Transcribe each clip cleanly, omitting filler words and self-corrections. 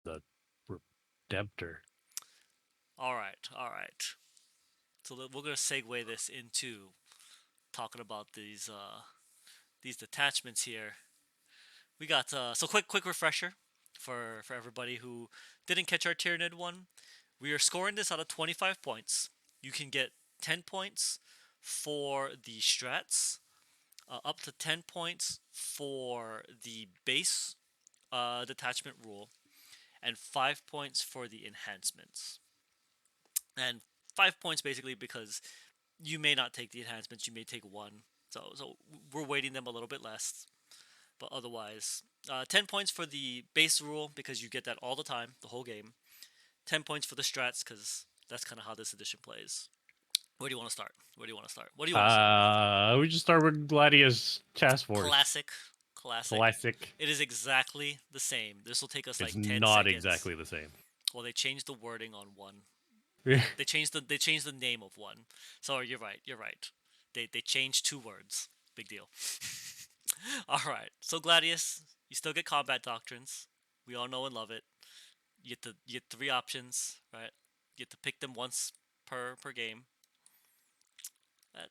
the Redemptor. All right, all right. So we're gonna segue this into talking about these detachments here. We got so quick refresher for everybody who didn't catch our Tyranid one. We are scoring this out of 25 points. You can get 10 points for the strats, up to 10 points for the base detachment rule, and 5 points for the enhancements. And 5 points basically because you may not take the enhancements, you may take one. So we're weighting them a little bit less, but otherwise, 10 points for the base rule because you get that all the time, the whole game. 10 points for the strats because that's kind of how this edition plays. Where do you want to start? Where do you want to start? What do you want to say? We just start with Gladius Task Force. Classic, classic. Classic. It is exactly the same. This will take us It's like 10 not seconds. exactly the same. Well, they changed the wording on one. Yeah. They changed the name of one. So you're right. You're right. They changed 2 words. Big deal. All right. So Gladius, you still get combat doctrines. We all know and love it. You get 3 options, right? You get to pick them once per game. That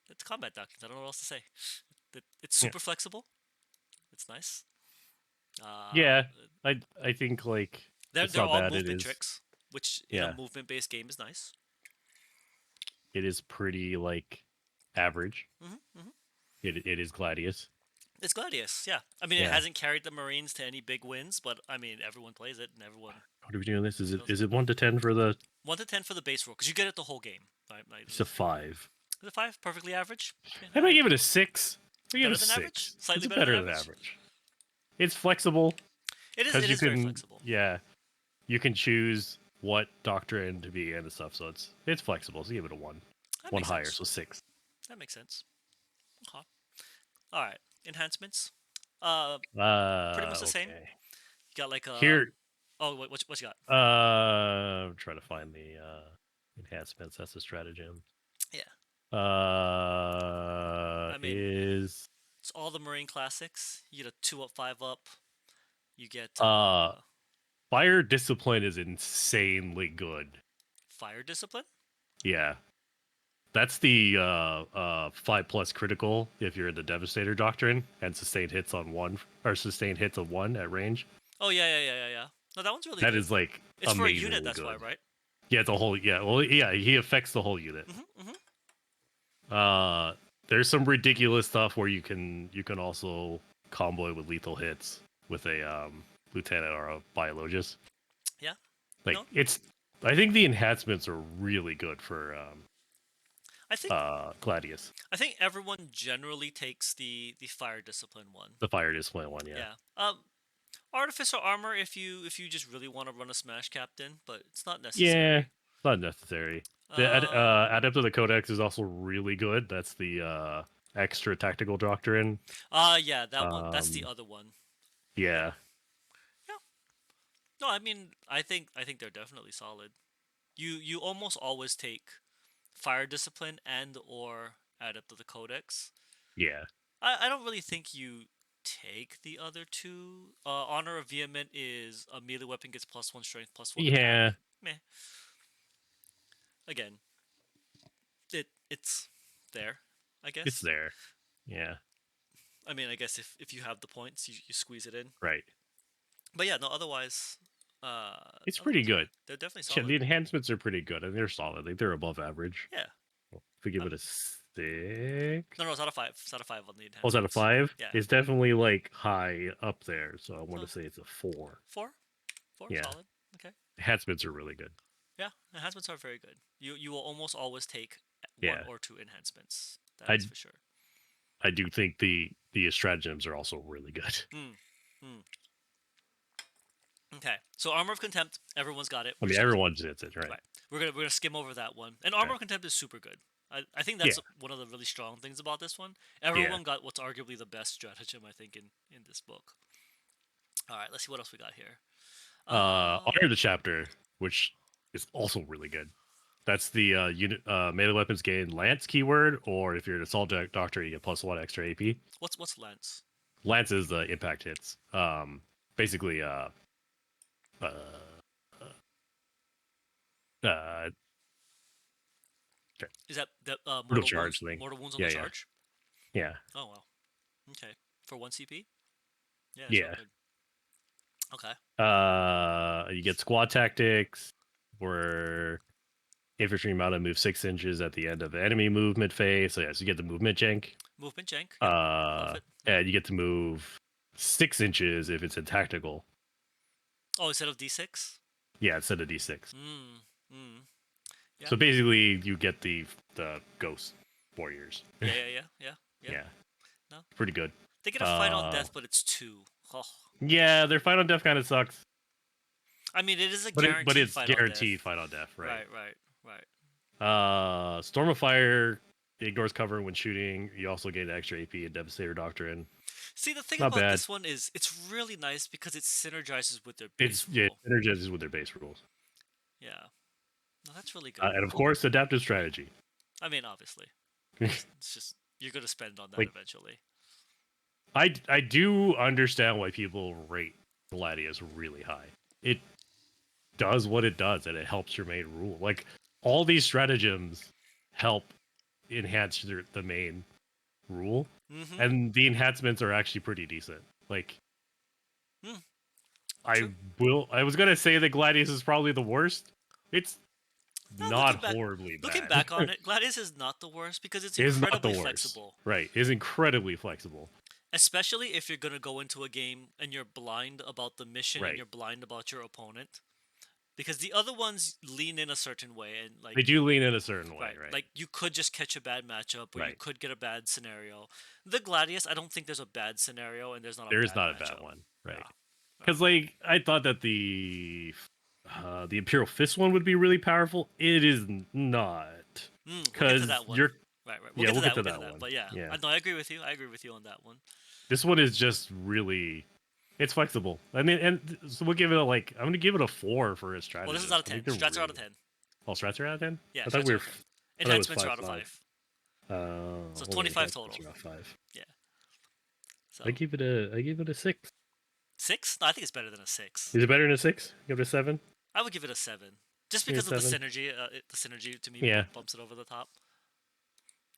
it's combat doctrines. I don't know what else to say. It's super flexible. It's nice. Uh, Yeah. I think like it's they're not all bad. It movement is. tricks, which in a Yeah. movement based game is nice. It is pretty like average. Hmm. It is Gladius. It's Gladius, yeah. I mean, it Yeah. hasn't carried the Marines to any big wins, but I mean, everyone plays it and everyone What are we doing this? knows Is it. it 1 to 10 for the 1 to 10 for the base roll because you get it the whole game. Right? Like, it's a 5. is it 5? Perfectly average. Yeah, I all might right. give it a 6. I give it a Better than average. 6. Slightly It's better than better than average. average. It's flexible It is. because It you is very can, flexible. yeah, you can choose what doctrine to be and stuff. So it's flexible. So give it a 1. That One makes higher, sense. so 6. That makes sense. Okay. All right. Enhancements. Pretty much the same. Okay. You got like a. Here, Oh, what you got? I'm trying to find the enhancements. That's a stratagem. Yeah. I mean, Is it's all the Marine classics. You get a 2 up, 5 up. You get uh fire discipline is insanely good. fire discipline. Yeah. That's the 5+ critical if you're in the Devastator doctrine and sustained hits on 1 or sustained hits of 1 at range. Oh yeah. No, that one's really That good. is like It's for a unit, amazingly that's why, good. right? Yeah, it's a whole yeah, well yeah, he affects the whole unit. Hmm. Uh there's some ridiculous stuff where you can also combo it with lethal hits with a lieutenant or a biologist. Yeah. Like No, it's I think the enhancements are really good for I think Gladius. I think everyone generally takes the fire discipline one. The fire discipline one, yeah. Yeah. Artificer armor if you just really want to run a smash captain, but it's not Yeah, necessary. it's not necessary. The Uh, Adept of the Codex is also really good. That's the extra tactical doctrine. yeah, that one. That's the Um, other one. Yeah. yeah, Yeah. No, I mean, I think they're definitely solid. You almost always take fire discipline and or adept of the codex. yeah, I don't really think you take the other two. Honor of vehement is a melee weapon gets +1 strength, +1 attack. yeah. Meh. Again, it's there, I It's guess. there. Yeah, I mean, I guess if you have the points, you squeeze it in. right. But yeah, no. Otherwise, It's pretty otherwise, yeah, good. they're definitely Yeah, solid. the enhancements are pretty good, and they're solid. Like they're above average. Yeah. If we give Um, it a 6, no, it's out of 5. It's out of 5 on the oh, is that a enhancements. 5? Yeah. It's definitely like high up there. So I want to So say it's a 4. 4, 4, Yeah, solid. Okay. enhancements are really good. Yeah, enhancements are very good. You will almost always take one Yeah, or two enhancements. That is I for sure. I do think the stratagems are also really good. Hmm. Hmm. Okay. So armor of contempt, everyone's got it. I We're mean, just gonna everyone did it, right? right. We're gonna skim over that one. And armor Okay. of contempt is super good. I think Yeah, that's one of the really strong things about this one. yeah. Everyone got what's arguably the best stratagem I think in this book. All right. Let's see what else we got here. Honor the chapter, which is also really good. That's the unit melee weapons gain lance keyword, or if you're an assault doctor, you get +1 extra AP. What's lance? Lance is the impact hits. Basically, uh, uh, Is that brutal charge thing. mortal wounds on the Yeah, yeah, charge? yeah, Oh wow. Okay. For 1 CP? Yeah, it's real yeah. good. Okay. You get squad tactics, where infantry amount to move 6 inches at the end of the enemy movement phase. So yes, you get the movement jank. Movement jank. Yep. Love it. Yep. And you get to move 6 inches if it's in tactical. Oh, instead of D6? Yeah, instead of D6. Mm. Mm. Yeah. So basically, you get the ghost warriors. Yeah, yeah, yeah, yeah, yeah. Yeah, No. pretty good. They get a fight on Uh, death, but it's 2. Oh. yeah, their fight on death kind of sucks, I mean, it is a but guaranteed it's fight on guaranteed death. fight on death, right? Right, right, right. Storm of Fire ignores cover when shooting. You also gain extra AP and Devastator Doctrine. See, the thing Not about bad. this one is it's really nice because it synergizes with their It's base yeah, rule. it synergizes with their base rules, Yeah. No, that's really good. and of course, adaptive strategy. I mean, obviously. It's just you're going to spend on that Like eventually. I do understand why people rate Gladius really high. It does what it does, and it helps your main rule. Like all these stratagems help enhance the main rule, Mm-hmm. and the enhancements are actually pretty decent. Like Mm, I true. I was gonna say that Gladius is probably the worst. It's Now not horribly looking bad. back on it, Gladius is not the worst because it's It is not the incredibly worst. flexible. Right. It is incredibly flexible. Especially if you're going to go into a game and you're blind about the mission and Right. you're blind about your opponent. Because the other ones lean in a certain way and like They do lean in a certain way, right, right? like you could just catch a bad matchup or you Right. could get a bad scenario. The Gladius, I don't think there's a bad scenario and there's not a There is bad not a bad matchup. one. Yeah. Right. Yeah. Because like I thought that the Imperial Fist one would be really powerful. It is not. We'll get to Because that one. you're Right, right. We'll yeah, get to we'll get that. to We'll get to that that. one. But yeah, Yeah. I agree with you. I agree with you on that one. This one is just really it's flexible. I mean, and so we'll give it I'm gonna give it a 4 for its Well, this is strategies. out of I 10. think they're Strats are out really of 10. all strats are out of 10. Yeah, I thought strats we are were. out of 10. I thought it was Enhancements are out of 5.5. 5. So Only 25 enhancements total. are out 5. Yeah. I So give it a 6. 6? No, I think it's better than a 6. Is it better than a 6? Give it a 7. I would give it a 7. Just Give it a because of the 7. synergy. The synergy to me Yeah. bumps it over the top.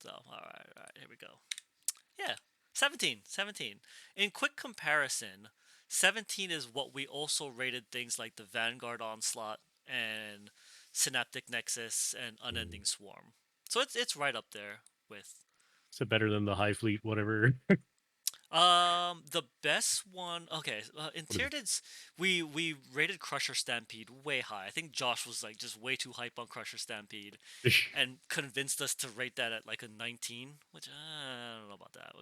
So, all right, here we go. Yeah, 17. 17. In quick comparison, 17 is what we also rated things like the Vanguard Onslaught and Synaptic Nexus and Unending Swarm. So it's right up there with Is it better than the High Fleet, whatever? the best one. Okay, in What is Tyranids, we rated Crusher Stampede way high. I think Josh was like just way too hype on Crusher Stampede it? and convinced us to rate that at like a 19, which I don't know about that.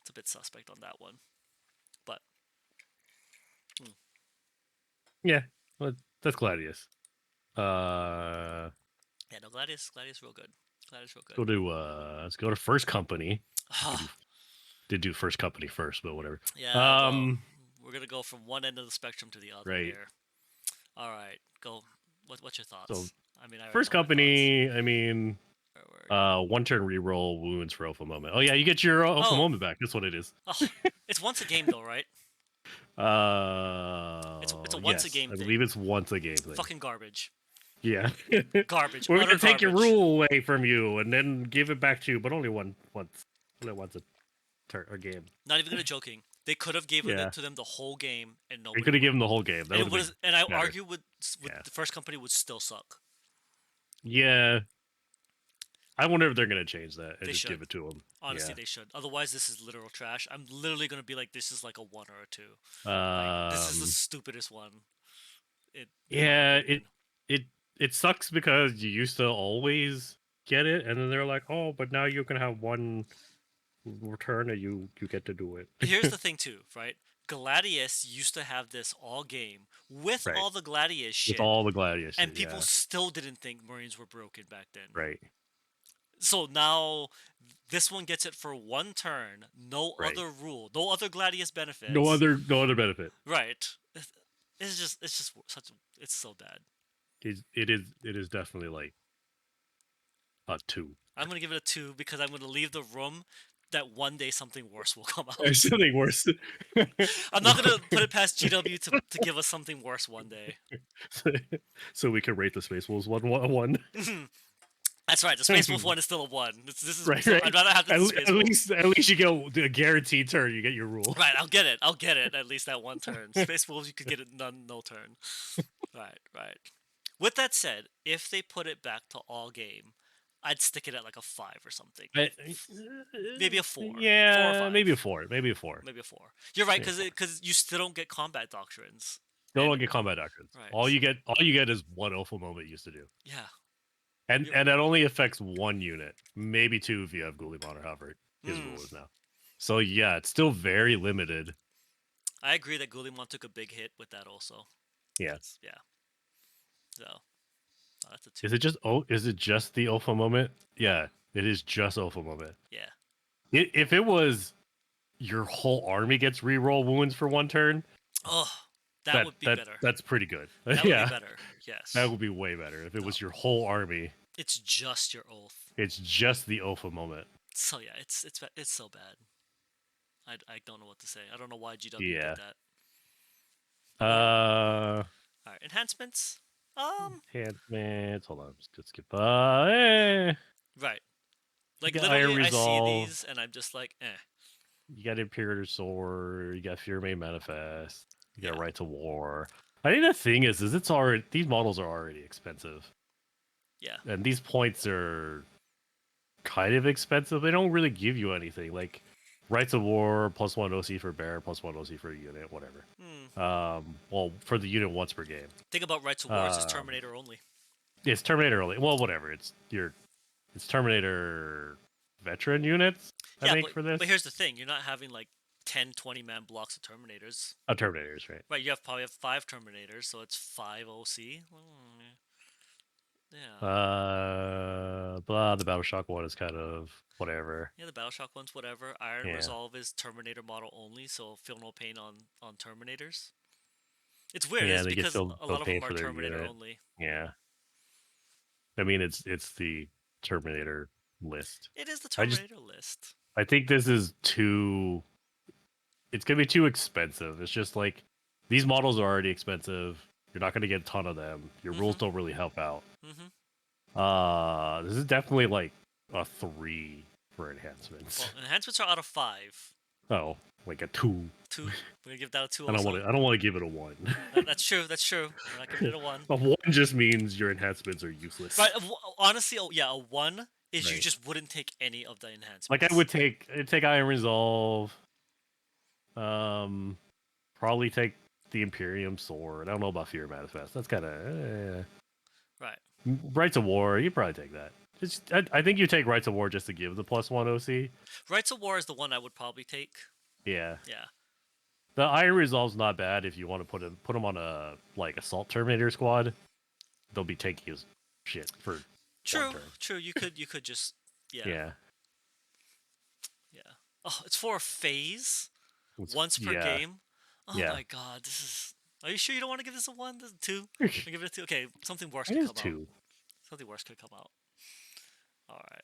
It's a bit suspect on that one, but Yeah. Well, that's Gladius. Uh, yeah, no, Gladius, real good. Gladius, real good. let's go to First Company. We Ah, did do First Company first, but whatever. yeah, well, we're gonna go from one end of the spectrum to the other Right. here. All right, go. What's your So thoughts? I mean, I already First know my thoughts. Company, I mean, Where are you? 1 turn reroll wounds for Alpha Moment. Oh yeah, you get your Alpha Oh, Moment back. That's what it is. oh, it's once a game though, right? It's a once a Yes, game I thing. believe it's once a game thing. Fucking garbage. Yeah. Garbage. We're Utter gonna take your garbage. rule away from you and then give it back to you, but only once a turn a game. Not even gonna joking. They could have given Yeah, it to them the whole game and we nobody could have would. given the whole game. That And would it have would. been And I better. argue with Yeah. the first company would still suck. Yeah. I wonder if they're gonna change that and They just should. give it to them. Honestly, Yeah. they should. Otherwise, this is literal trash. I'm literally gonna be like, this is like a 1 or a 2. Like this is the Um. stupidest one. In my Yeah. opinion. It sucks because you used to always get it, and then they're like, oh, but now you can have one return and you get to do it. Here's the thing too, right? Gladius used to have this all game with Right. all the Gladius With shit, all the Gladius and shit. people Yeah. still didn't think Marines were broken back then. Right. So now this one gets it for 1 turn, no Right. other rule, no other Gladius benefits. No other benefit. Right. It's just such it's so bad. It is definitely like a 2. I'm gonna give it a 2 because I'm gonna leave the room that one day something worse will come There's out. something worse. I'm not gonna put it past GW to give us something worse one day. So we can rate the Space Wolves 1-1. That's right. The Space Wolf one is still a one. This is Right, so right. I'd rather have the Space Wolf. At least you get a guaranteed turn. You get your rule. Right, I'll get it. I'll get it at least that one turn. Space Wolves, you could get it no turn. Right, right. With that said, if they put it back to all game, I'd stick it at like a 5 or something. Maybe a 4. 4 or Yeah, 5. maybe a 4. Maybe a 4. Maybe a 4. You're right, Maybe a 4. because you still don't get combat doctrines. Still And don't get combat doctrines. right, All you get is what Alpha Moment used to do. yeah. And that only affects one unit. Maybe two if you have Gulliman or however his Mm, rule is now. So yeah, it's still very limited. I agree that Gulliman took a big hit with that also. Yeah. Yeah. So that's a 2. Is it just the Alpha Moment? Yeah, it is just Alpha Moment. Yeah. If it was your whole army gets reroll wounds for one turn, Oh, that would be better. that's pretty good. That would be Yeah, better. Yes. that would be way better if it No, was your whole army. it's just your oath. It's just the Alpha Moment. So yeah, it's so bad. I don't know what to say. I don't know why GW Yeah. did that. Uh, All right, enhancements. enhancements. Hold on, just skip. Right. You Like got Iron literally, I see Resolve. these and I'm just like, eh. You got Imperator Sword. You got Fear May Manifest. You got Yeah. Right to War. I think the thing is it's already these models are already expensive, Yeah. and these points are kind of expensive. They don't really give you anything. Like Rights of War +1 OC for bear, +1 OC for a unit, whatever. Hmm. Well, for the unit once per game. Think about Right to War is just Terminator only. It's Terminator only. Well, whatever. It's Terminator veteran units. I Yeah, think for this. but here's the thing: you're not having like 10, 20 man blocks of Terminators. Terminators, right? Right. You probably have 5 Terminators, so it's 5 OC. Yeah. Blah. The Battle Shock one is kind of whatever. Yeah, the Battleshock one's whatever. Iron Yeah, Resolve is Terminator model only, so feel no pain on Terminators. It's weird. yeah. It's They get because still a no lot of pain them are for their Terminator unit. only. Yeah, I mean it's the Terminator list. It is the I just Terminator list. I think this is too. It's gonna be too expensive. It's just like these models are already expensive. You're not gonna get a ton of them. Your rules don't really help out. This is definitely like a 3 for enhancements. Well, enhancements are out of 5. Oh, like a 2. 2. We're gonna give that a 2 I don't also. want to. I don't want to give it a 1. That's true. That's true. We're not giving it a 1. A 1 just means your enhancements are useless. Right. Honestly, yeah, a 1 is you Right. just wouldn't take any of the enhancements. Like I'd take Iron Resolve. Probably take the Imperium Sword. I don't know about Fear Manifest. That's kind of right. Rights of War. You probably take that. I think you take Rights of War just to give the +1 OC. Rights of War is the one I would probably take. Yeah. Yeah. The Iron Resolve's not bad if you want to put them on a like Assault Terminator squad. They'll be tanky as shit for True. 1 turn. True. You could just yeah. Yeah. Oh, it's for a phase. It's, Once per yeah. game. Oh Yeah. my god, this is. Are you sure you don't want to give this a 1? This is a 2? I I give it a 2. Okay, something worse it could is come 2. out. Something worse could come out. All right.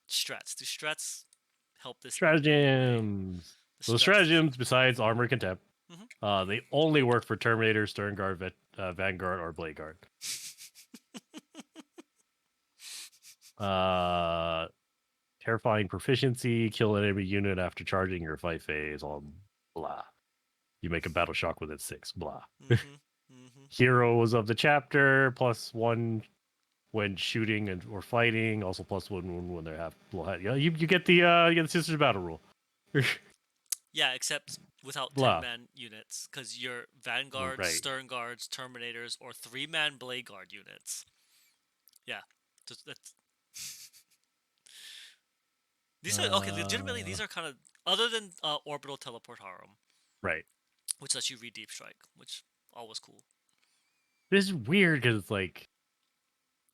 Strats. Do strats help this? Stratagems. So the stratagems, besides armor contempt, Mhm. they only work for Terminator, Stern Guard, Vanguard, or Blade Guard. Terrifying proficiency, kill an enemy unit after charging your fight phase, all blah. You make a battle shock within 6, blah. Heroes of the chapter, +1 when shooting or fighting, also +1 when they have blowhead. Yeah, you get the Sisters Battle rule. Yeah, except without Blah. 10-man units, because your Vanguards, Right. Stern Guards, Terminators, or 3-man Blade Guard units. Yeah. That's... These are okay. Legitimately, these are kind of other than Orbital Teleport Harem, Right. which lets you read Deep Strike, which always cool. This is weird because it's like,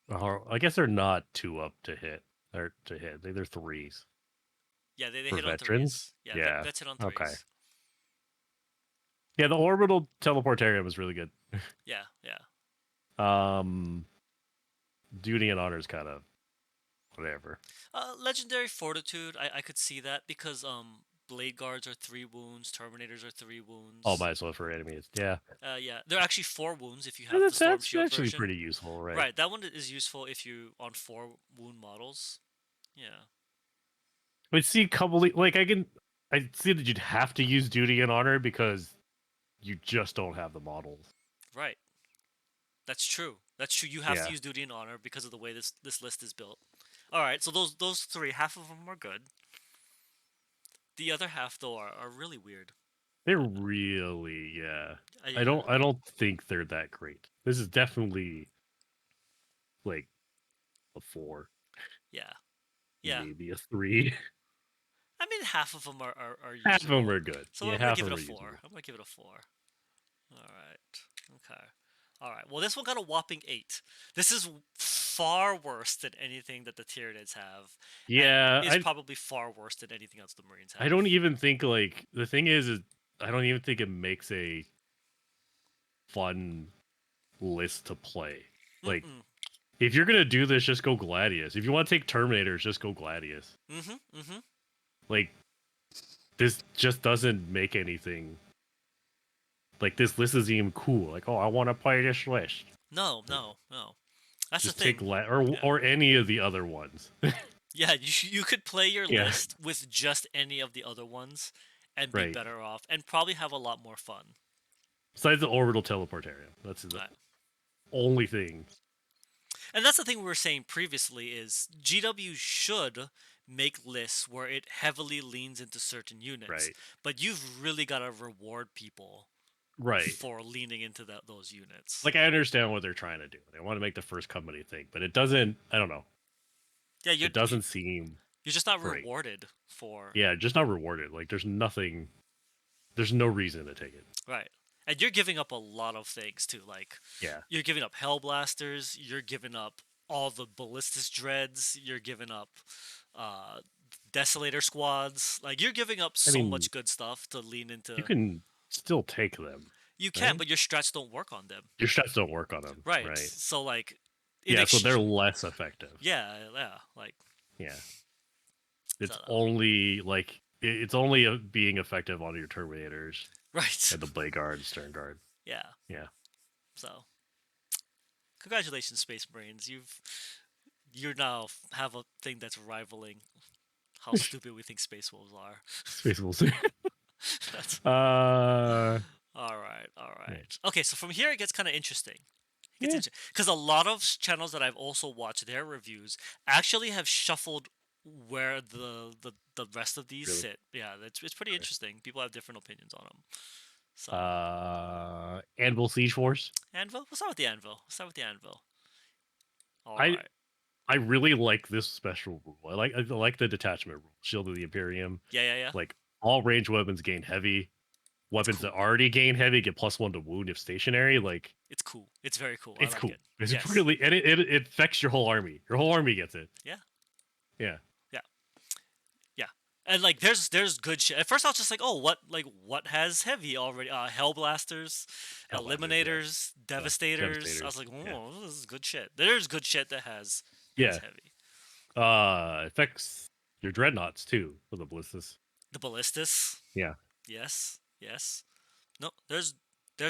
I guess they're not 2 up to hit. They're 3s. Yeah, they For hit on veterans? 3s. Yeah, vets hit on 3s. Okay. Yeah, the orbital teleportarium is really good. Yeah. Duty and honor is kind of whatever. Legendary Fortitude, I could see that because Blade Guards are 3 wounds, Terminators are 3 wounds. Might as well for enemies. Yeah, Yeah, they're actually 4 wounds if you and have the Storm that's Shield actually version. pretty useful, right? Right, that one is useful if you on 4 wound models. Yeah, But see, like I see that you'd have to use duty and honor because you just don't have the models. right. That's true. That's true. You have to Yeah, use Duty and Honor because of the way this list is built. All right, so those three, half of them are good. The other half though are really weird. they're really yeah. Yeah, I don't think they're that great. This is definitely like a 4, yeah, yeah. maybe a 3. I mean, half of them are Half of them usable. are good. So Yeah, I'm gonna half give of it them a are four. usable. I'm gonna give it a four. All right. Okay. All right. Well, this one got a whopping 8. This is far worse than anything that the Tyranids have, and Yeah, is probably far worse than anything else the Marines I have. don't even think like the thing is I don't even think it makes a fun list to play. Like Mm-mm. if you're gonna do this, just go Gladius. If you want to take Terminators, just go Gladius. Mm-hmm. Mm-hmm. Like this just doesn't make anything. Like this list isn't even cool. Like oh, I want to play this list. No, Like no, no. That's the just take thing. Yeah. or any of the other ones. Yeah, you could play your Yeah, list with just any of the other ones and be right. better off and probably have a lot more fun. Besides the orbital teleportarium, that's the Right. only thing. And that's the thing we were saying previously is GW should make lists where it heavily leans into certain units, Right, but you've really got to reward people right. for leaning into those units. Like I understand what they're trying to do. They want to make the first company thing, but it doesn't. I don't know. Yeah, It doesn't seem you're just not right. rewarded for Yeah, just not rewarded. Like there's nothing. There's no reason to take it. right. And you're giving up a lot of things too. Like Yeah, you're giving up Hellblasters, you're giving up all the Ballistus Dreads, you're giving up uh, Desolator squads. Like you're giving up I so mean, much good stuff to lean you into. can still take them, You can, right? but your strats don't work on them. Your shots don't work on them, Right. right? So like in Yeah, so they're ex- less effective. yeah, yeah, like Yeah, so, it's only like it's only being effective on your Terminators right. and the Blade Guard, Stern Guard. Yeah. Yeah, So, congratulations Space Marines. You now have a thing that's rivaling how stupid we think Space Wolves are. Space Wolves. That's uh, all right, all yeah, right. Okay, so from here it gets kind of interesting. It gets yeah, interesting because a lot of channels that I've also watched their reviews actually have shuffled where the rest of these really. sit. Yeah, it's pretty Okay. interesting. People have different opinions on them. So Anvil Siege Force. Anvil, we'll start with the Anvil. We'll start with the Anvil. All I right. I really like this special rule. I like the detachment rule. Shield of the Imperium. Yeah, yeah, yeah. Like all range weapons gain heavy. It's Weapons that cool. already gain heavy get +1 to wound if stationary. Like It's cool. It's very cool. I it's like cool. it. It's Yes. really and it affects your whole army. Your whole army gets it. Yeah. Yeah. Yeah. Yeah. And like there's good shit. At first I was just like, "Oh, what has heavy already? Hellblasters, Hellblasters, yeah. Eliminators, Devastators." I was Devastators. like, Yeah. "Oh, this is good shit." There's good shit that has Yeah. heavy. Affects your dreadnoughts too for the ballistas. The Ballistus. Yeah. Yes. Yes. No, there's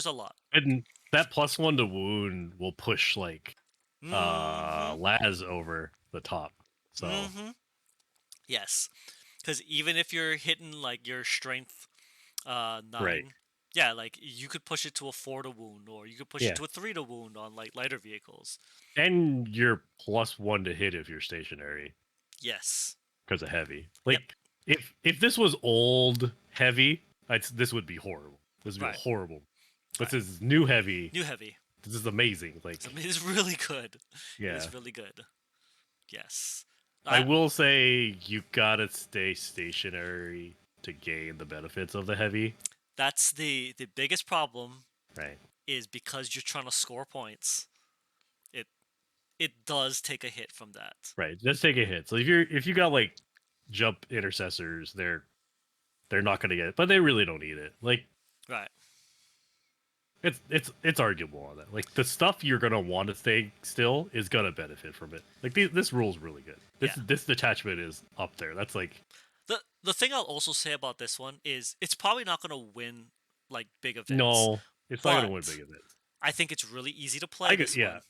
a lot. And that +1 to wound will push like Mhm. Laz over the top. So Mhm. Yes. Cuz even if you're hitting like your strength right. 9, yeah, like you could push it to a 4 to wound or you could push it Yeah. to a 3 to wound on like lighter vehicles. And you're +1 to hit if you're stationary Yes. because of heavy. Yep. Like if this was old heavy, this would be horrible. This would be Right. horrible. But Right. this is new heavy. New heavy. This is amazing. Like It's really good. It yeah. is really good. Yes. I I will say you gotta stay stationary to gain the benefits of the heavy. That's the biggest problem Right. is because you're trying to score points. It it does take a hit from that. Right. Just take a hit. So if you got like jump intercessors, they're not gonna get it, but they really don't need it. Like Right. It's arguable on that. Like the stuff you're gonna want to stay still is gonna benefit from it. Like this rule's really good. Yeah. This detachment is up there. That's like The thing I'll also say about this one is it's probably not going to win like big events, no, it's not gonna win but big events. I think it's really easy to play this Yeah, one.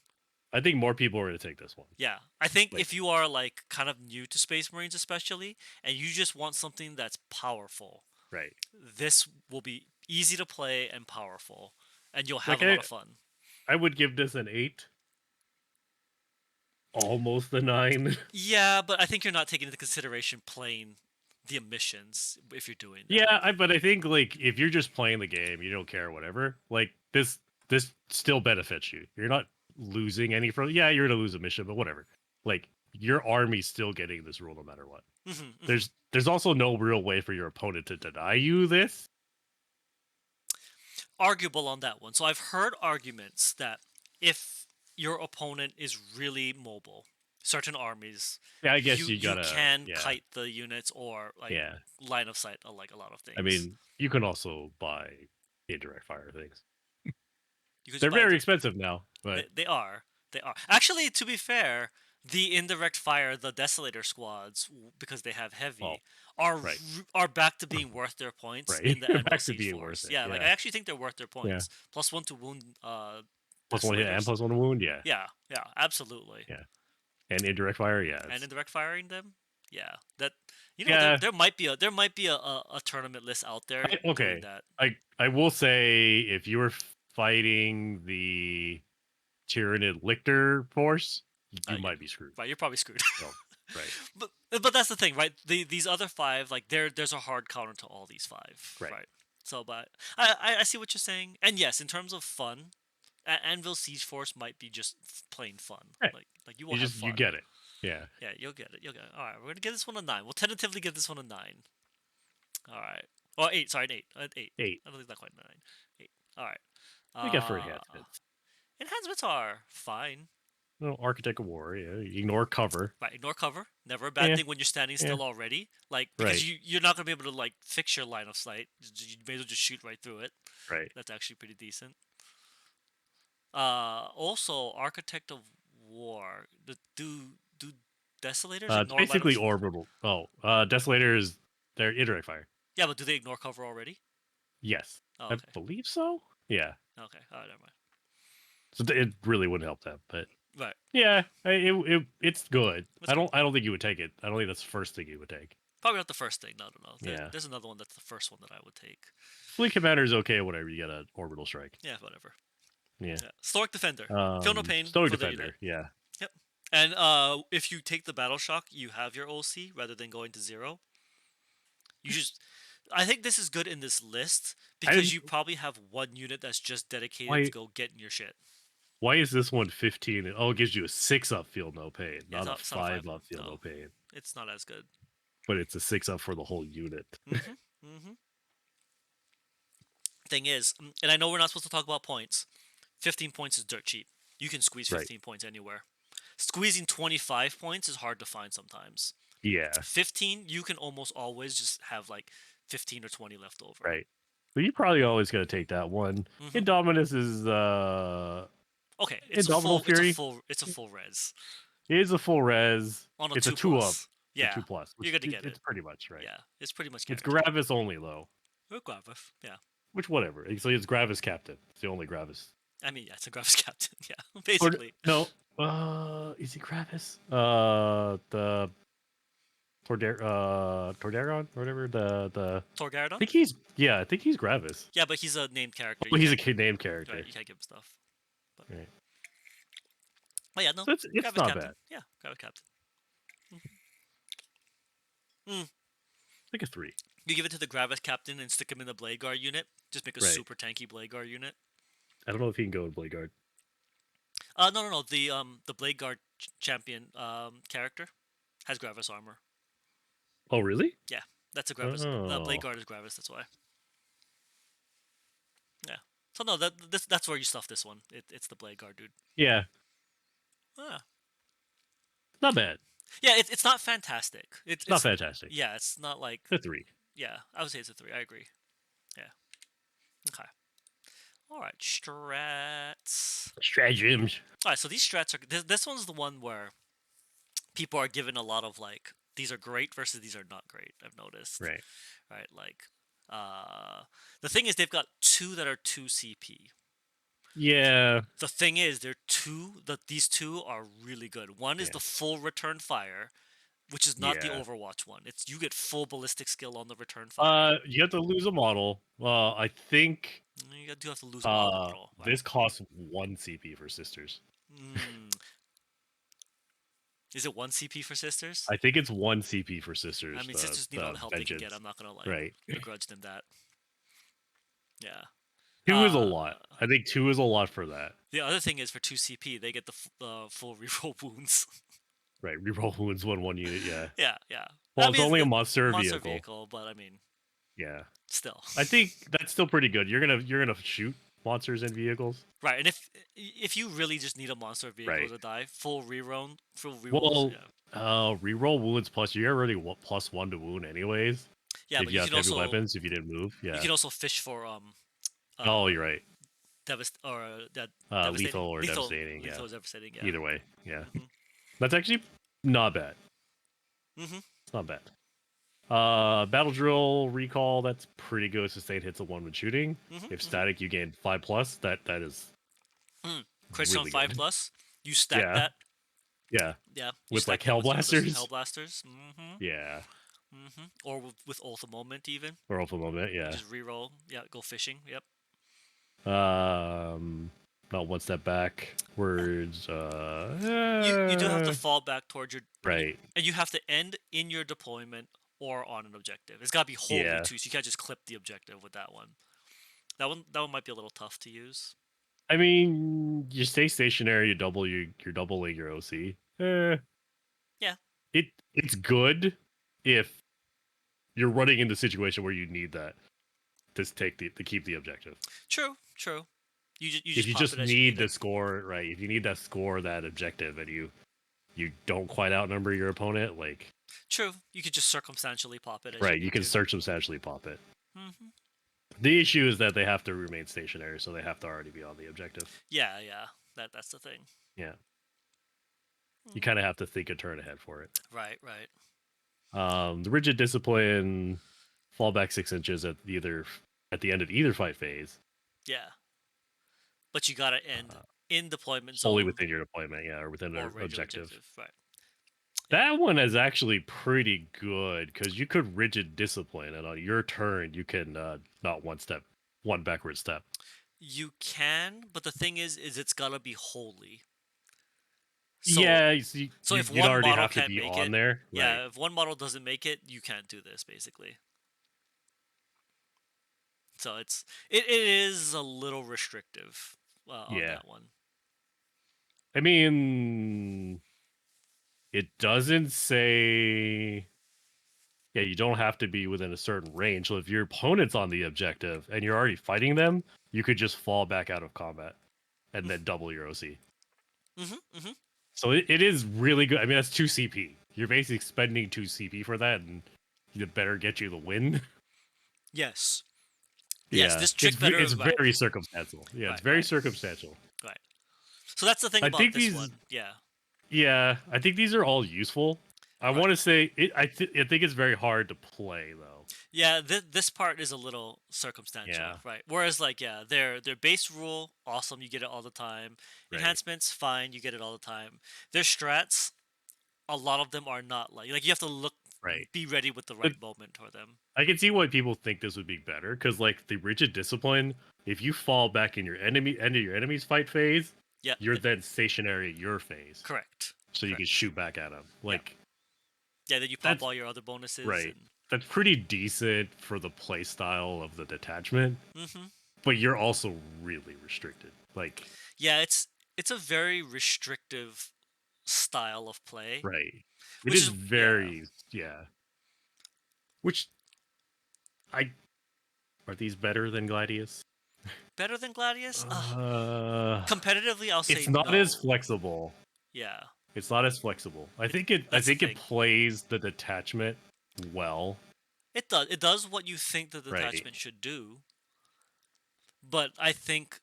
I think more people are gonna take this one. Yeah, I think Like if you are like kind of new to Space Marines, especially, and you just want something that's powerful, right. this will be easy to play and powerful, and you'll have Like a lot of fun. I would give this an 8, almost a 9. Yeah, but I think you're not taking into consideration playing the emissions if you're doing that. Yeah, but I think like if you're just playing the game, you don't care whatever. Like this still benefits you. You're not losing any from. Yeah, you're gonna lose a mission, but whatever. Like your army's still getting this rule no matter what. Hmm. There's also no real way for your opponent to deny you this. Arguable on that one. So I've heard arguments that if your opponent is really mobile, certain armies, Yeah, I guess you you you gotta. can Yeah, kite the units or like yeah. line of sight like a lot of I things. mean, you can also buy indirect fire things. You could just They're buy very into expensive now, but they are. They are. Actually, to be fair, the indirect fire, the Desolator squads, because they have well, heavy, are right, are back to being worth their points right. in the Anvil Back to Siege being worth Force. it. Yeah, like I Yeah, actually think they're worth their yeah. points. +1 to wound Plus one hit and Desolators. plus one wound. Yeah, Yeah, yeah, absolutely. yeah. And indirect fire. Yeah, And it's indirect firing them. Yeah, that there yeah. there might be a tournament list out there doing Okay. that. I will say if you were fighting the Tyranid Lictor force, you Yeah, might be screwed. right. You're probably screwed. So, right, but that's the thing, right? These other five, like there's a hard counter to all these five, right, right? So, but I see what you're saying, and yes, in terms of fun, Anvil Siege Force might be just plain fun. right. Like you will have You fun. get it. Yeah. Yeah, you'll get it. You'll get it. All right, we're gonna give this one a 9. We'll tentatively give this one a 9. All right. Oh, 8. Sorry, an 8. 8. 8. I don't think not quite 9. 8. All right. We got for enhancements. Enhancements are fine. No, Architect of War. Yeah. Ignore cover. Right, ignore cover. Never a bad Yeah. thing when you're standing Yeah. still already. Like Right. because you're not gonna be able to like fix your line of sight. You may as well just shoot right through it. Right. That's actually pretty decent. Also Architect of War. Do Desolators It's ignore line basically of? orbital. Oh, Desolators. They're indirect fire. Yeah, but do they ignore cover already? Yes, Oh, I okay. believe so. Yeah. Okay. Oh, never mind. So it really wouldn't help them, but Right. yeah, it's good. That's good. I don't think you would take it. I don't think that's the first thing you would take. Probably not the first thing. No, no, no. Yeah. There's another one that's the first one that I would take. Fleet Commander is okay. Whatever you get an orbital strike. Yeah, whatever. Yeah. Yeah. Stoic Defender. Feel no pain Stoic for the unit. Defender. Yeah. Yep. And if you take the battle shock, you have your OC rather than going to 0. You just, I think this is good in this list I because didn't. you probably have one unit that's just dedicated to Why? go getting your shit. Why is this one 15? Oh, it gives you a 6 up feel no pain, Yeah, not a it's not a 5. 5 up feel no No, pain. it's not as good. But it's a 6 up for the whole unit. Mm-hmm. Mm-hmm. Thing is, and I know we're not supposed to talk about points. 15 points is dirt cheap. You can squeeze Right. 15 points anywhere. Squeezing 25 points is hard to find sometimes. Yeah. 15, you can almost always just have like 15 or 20 left over. Right. But you probably always got to take that one. Mm-hmm. Indominus is Okay, it's a Indomitable full, Fury. it's a full res It is a full res. on a It's 2 a 2 up. plus. Yeah, A 2 plus. you're gonna get It's it. pretty much right. Yeah, it's pretty much It's guaranteed. Gravis only though. Or Gravis, yeah. Which whatever. So it's Gravis Captain. It's the only Gravis. I mean, yeah, it's a Gravis captain. Yeah, basically. No. Is he Gravis? The Tordagon or whatever. Torgaradon? I think he's Gravis. Yeah, but he's a named character. Well, You he's a can't, kid named character. right, you can't give him stuff. But, Right. but yeah, no. So it's Gravis not captain. bad. Yeah, Gravis captain. Like a 3. You give it to the Gravis captain and stick him in the Blade Guard unit. Just make a Right. super tanky Blade Guard unit. I don't know if he can go in Blade Guard. No. The Blade Guard champion character has Gravis armor. Oh, really? Yeah, that's a Gravis. Blade Guard is Gravis. That's why. Yeah. So no, that's where you stuff this one. It's the Blade Guard, dude. Yeah. Ah. Not bad. Yeah, it's not fantastic. It's Not fantastic. Yeah, it's not like. It's a 3. Yeah, I would say it's a 3. I agree. Yeah. Okay. All right, strats. Stratagems. All right, so these strats are. This one's the one where people are given a lot of like these are great versus these are not great. I've noticed. Right. Right, like uh, the thing is they've got two that are two CP. Yeah. The thing is, they're two. These two are really good. One is Yeah. the full return fire, which is not the Yeah. Overwatch one. It's you get full ballistic skill on the return fire. You have to lose a model. I think You do have to lose a model, right? this costs 1 CP for sisters. Mm. Is it one CP for sisters? I think it's 1 CP for I sisters, mean, the sisters need all the the help they can get. vengeance. I'm not gonna like Right. begrudge them that. Yeah. 2 is a Uh, lot. I think 2 is a lot for that. the other thing is for two CP, they get the full reroll wounds. Right. Reroll wounds 1 unit, yeah. Yeah, yeah. Well, I it's mean, only a it's monster monster vehicle. vehicle, but I mean, Yeah. still. I think that's still pretty good. You're gonna shoot monsters and vehicles. Right, and if you really just need a monster vehicle Right. to die, full rerolls, Well, yeah, reroll wounds plus you're already +1 to wound anyways. yeah. If But you have heavy weapons, if you didn't move, you yeah. can also fish for Oh, uh you're right. that Lethal devastating or devastating, yeah. lethal is devastating, yeah. Either way, yeah. Mhm, That's actually not bad. mhm, It's not bad. Battle drill recall. That's pretty good. Sustained hits of 1 when shooting. mhm, If mhm. static, you gain 5+. That is Crits on really five good. plus, you stack Yeah, that. yeah. Yeah, you With like stack that hell with your other hell blasters. blasters. Mm-hmm. Yeah, Mm-hmm. Or with Ultra Moment even. or open moment. You Yeah. just reroll. Yeah, go fishing. Yep. Um, not 1 step back. Yeah. Words. You do have to fall back towards your Right. and you have to end in your deployment or on an objective. It's got to be wholly Yeah. too, so you can't just clip the objective with that one. That one might be a little tough to use. I mean, you stay stationary. You double you're doubling your OC. Yeah. It's good if you're running into a situation where you need that to keep the objective. True. True. You If just you pop just it as you need need it. to score, right? If you need that score, that objective, and you don't quite outnumber your opponent, like True. You could just circumstantially pop it as you right, you need can to. circumstantially pop it. Mm-hmm. The issue is that they have to remain stationary, so they have to already be on the objective. Yeah. Yeah. That's the thing. Yeah, you Mm. kind of have to think a turn ahead for it. Right. Right. The rigid discipline, fall back 6 inches at the end of either fight phase, Yeah. But you gotta end uh, in deployment wholly zone within your deployment, yeah, or within or an range of objective. objective. Right. Yeah. That one is actually pretty good because you could rigid discipline, and on your turn you can not one backward step. You can, but the thing is it's gotta be wholly. So Yeah, you see, so if you'd one already model have to can't be make on it, there, right? yeah, if one model doesn't make it, you can't do this basically. So it is a little restrictive on Yeah, that one. I mean, it doesn't say. Yeah, you don't have to be within a certain range. So if your opponent's on the objective and you're already fighting them, you could just fall back out of combat and then double your OC. Mhm. Mhm. So it is really good. I mean, that's 2 CP. You're basically spending 2 CP for that, and it better get you the win. Yes. Yes, Yeah, this trick better it's right. very circumstantial. Yeah, it's Right, very right. circumstantial. Right. So that's the thing I about think this these, one. Yeah. yeah, I think these are all useful. I Right. want to say it. I think it's very hard to play though. Yeah, this part is a little circumstantial, Yeah, right? Whereas, like, yeah, their base rule, awesome, you get it all the time. right. Enhancements, fine, you get it all the time. Their strats, a lot of them are not like you have to look, Right. be ready with the But right moment for them. I can see why people think this would be better because, like, the rigid discipline, if you fall back in your end of your enemy's fight phase, Yeah, you're then stationary at your phase, correct, so you can correct. shoot back at them. Yeah, Like yeah. Then you pop that's all your other bonuses right. and. That's pretty decent for the play style of the detachment, Hmm. but you're also really restricted. Like, Yeah, it's a very restrictive style of play, right. It which is is yeah very, yeah. Which I are these better than Gladius? better than Gladius. Uh, Competitively, I'll say it's not as no. flexible. Yeah, It's not as flexible. I that's the think it thing. plays the detachment well, It does what you think the right? detachment should do, But I think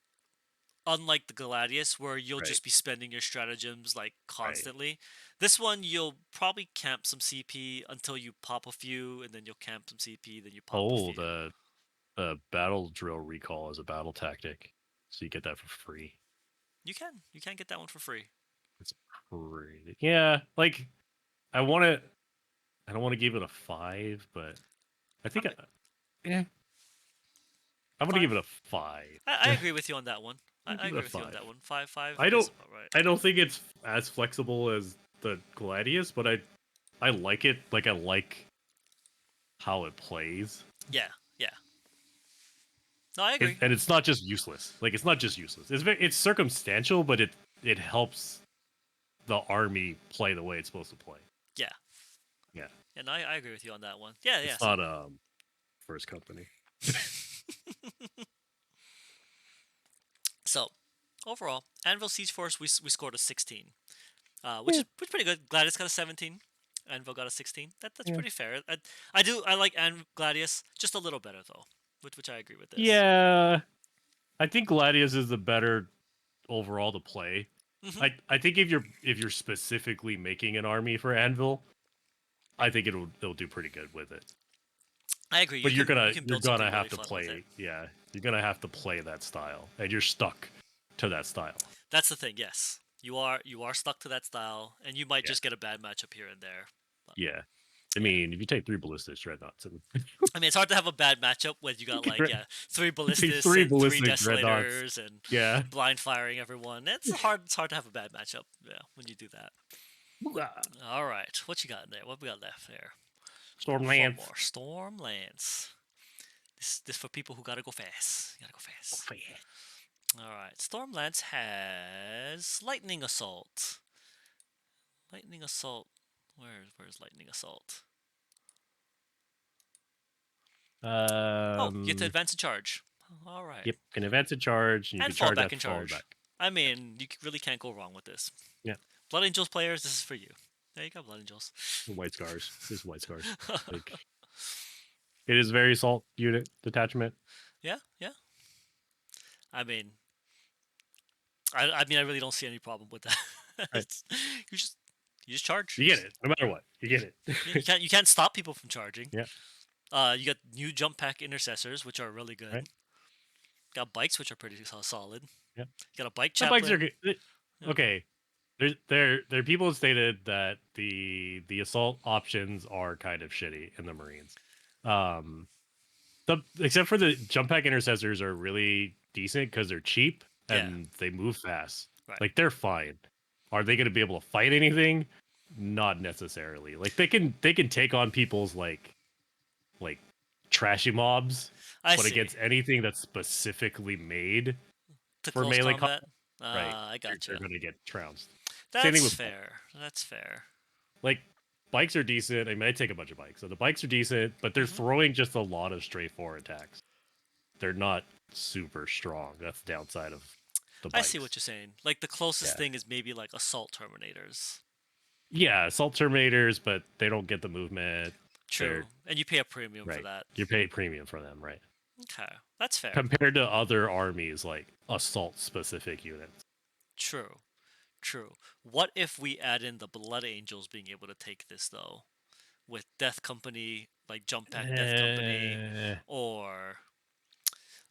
unlike the Gladius, where you'll Right. just be spending your stratagems like Right. constantly, this one you'll probably camp some CP until you pop a few, and then you'll camp some CP, then you pop a Oh, few. the battle drill recall is a battle tactic, so you get that for free. You can get that one for free. It's pretty. Yeah, like I want to. I don't want to give it a 5, but I I think mean, yeah, I'm gonna give it five. a 5. I agree with you on that one. I Give it a agree with you on 5. that one. Five I is don't. about right. I don't think it's as flexible as the Gladius, but I like it. Like I like how it plays. Yeah, yeah. No, I agree. And it's not just useless. Like it's not just useless. It's circumstantial, but it helps the army play the way it's supposed to play. Yeah, Yeah, and I agree with you on that one. Yeah, yeah. it's So not first company. so overall, Anvil Siege Force we scored a 16, which Yeah, is pretty good. Gladius got a 17. Anvil got a 16. That's yeah, pretty fair. I like Gladius just a little better though, which I agree with this. yeah. I think Gladius is the better overall to play. Hmm. I think if you're specifically making an army for Anvil, I think it'll do pretty good with it. I agree. But You can you're build something gonna really have to fun with it. play. Yeah, you're gonna have to play that style, and you're stuck to that style. That's the thing. Yes, you are stuck to that style, and you might Yeah, just get a bad matchup here and there. But yeah. I yeah, mean, if you take 3 ballistic dreadnoughts and I mean it's hard to have a bad matchup when you got like three you take ballistas 3 and three ballistic dreadnoughts, desolators and yeah. blind firing everyone. It's hard to have a bad matchup. Yeah, when you do that. All right, what you got in there? What we got left there? We got four Stormlance. more. Storm Lance. This for people who gotta go fast. You gotta go fast. All right. Storm Lance has Lightning Assault. Lightning Assault. Where's Lightning Assault? Oh, you get to Um, advance and charge. All right. yep, can advance a charge, and you And can fall charge back after in falling charge. back. I Yeah, mean, really can't go wrong with this. yeah. Blood Angels players, this is for you. There you go, Blood Angels. White scars. This white scars. Like it is very salt unit detachment. Yeah, yeah. I mean, I really don't see any problem with that. Right. you just you just charge. You get it, no matter what. You get Yeah, it. you can't stop people from charging. Yeah. You got new jump pack intercessors, which are really Right. good. Got bikes, which are pretty solid. Yeah. You got a bike The bikes are chaplain. good. Yeah, Okay. There are people who stated that the assault options are kind of shitty in the Marines. Um, except for the jump pack intercessors are really decent because they're cheap yeah, and they move fast. right. Like they're fine. Are they going to be able to fight anything? Not necessarily. Like they can take on people's like trashy mobs, I but see. against anything that's specifically made To for close melee combat. combat, right? I They're gotcha. going to get trounced. Same thing That's with bikes. fair. That's fair. Like bikes are decent. I mean, I take a bunch of bikes, so the bikes are decent, but they're Hmm. throwing just a lot of straightforward attacks. They're not super strong. That's the downside of the I see bikes. what you're saying. Like the closest Yeah. thing is maybe like assault terminators. Yeah, assault terminators, but they don't get the movement. They're True, and you pay a premium for right. that. You pay premium for them, right? Okay, that's fair. Compared to other armies like assault specific units. True, true. What if we add in the Blood Angels being able to take this though, with Death Company, like Jump Pack Death Company, Eh, or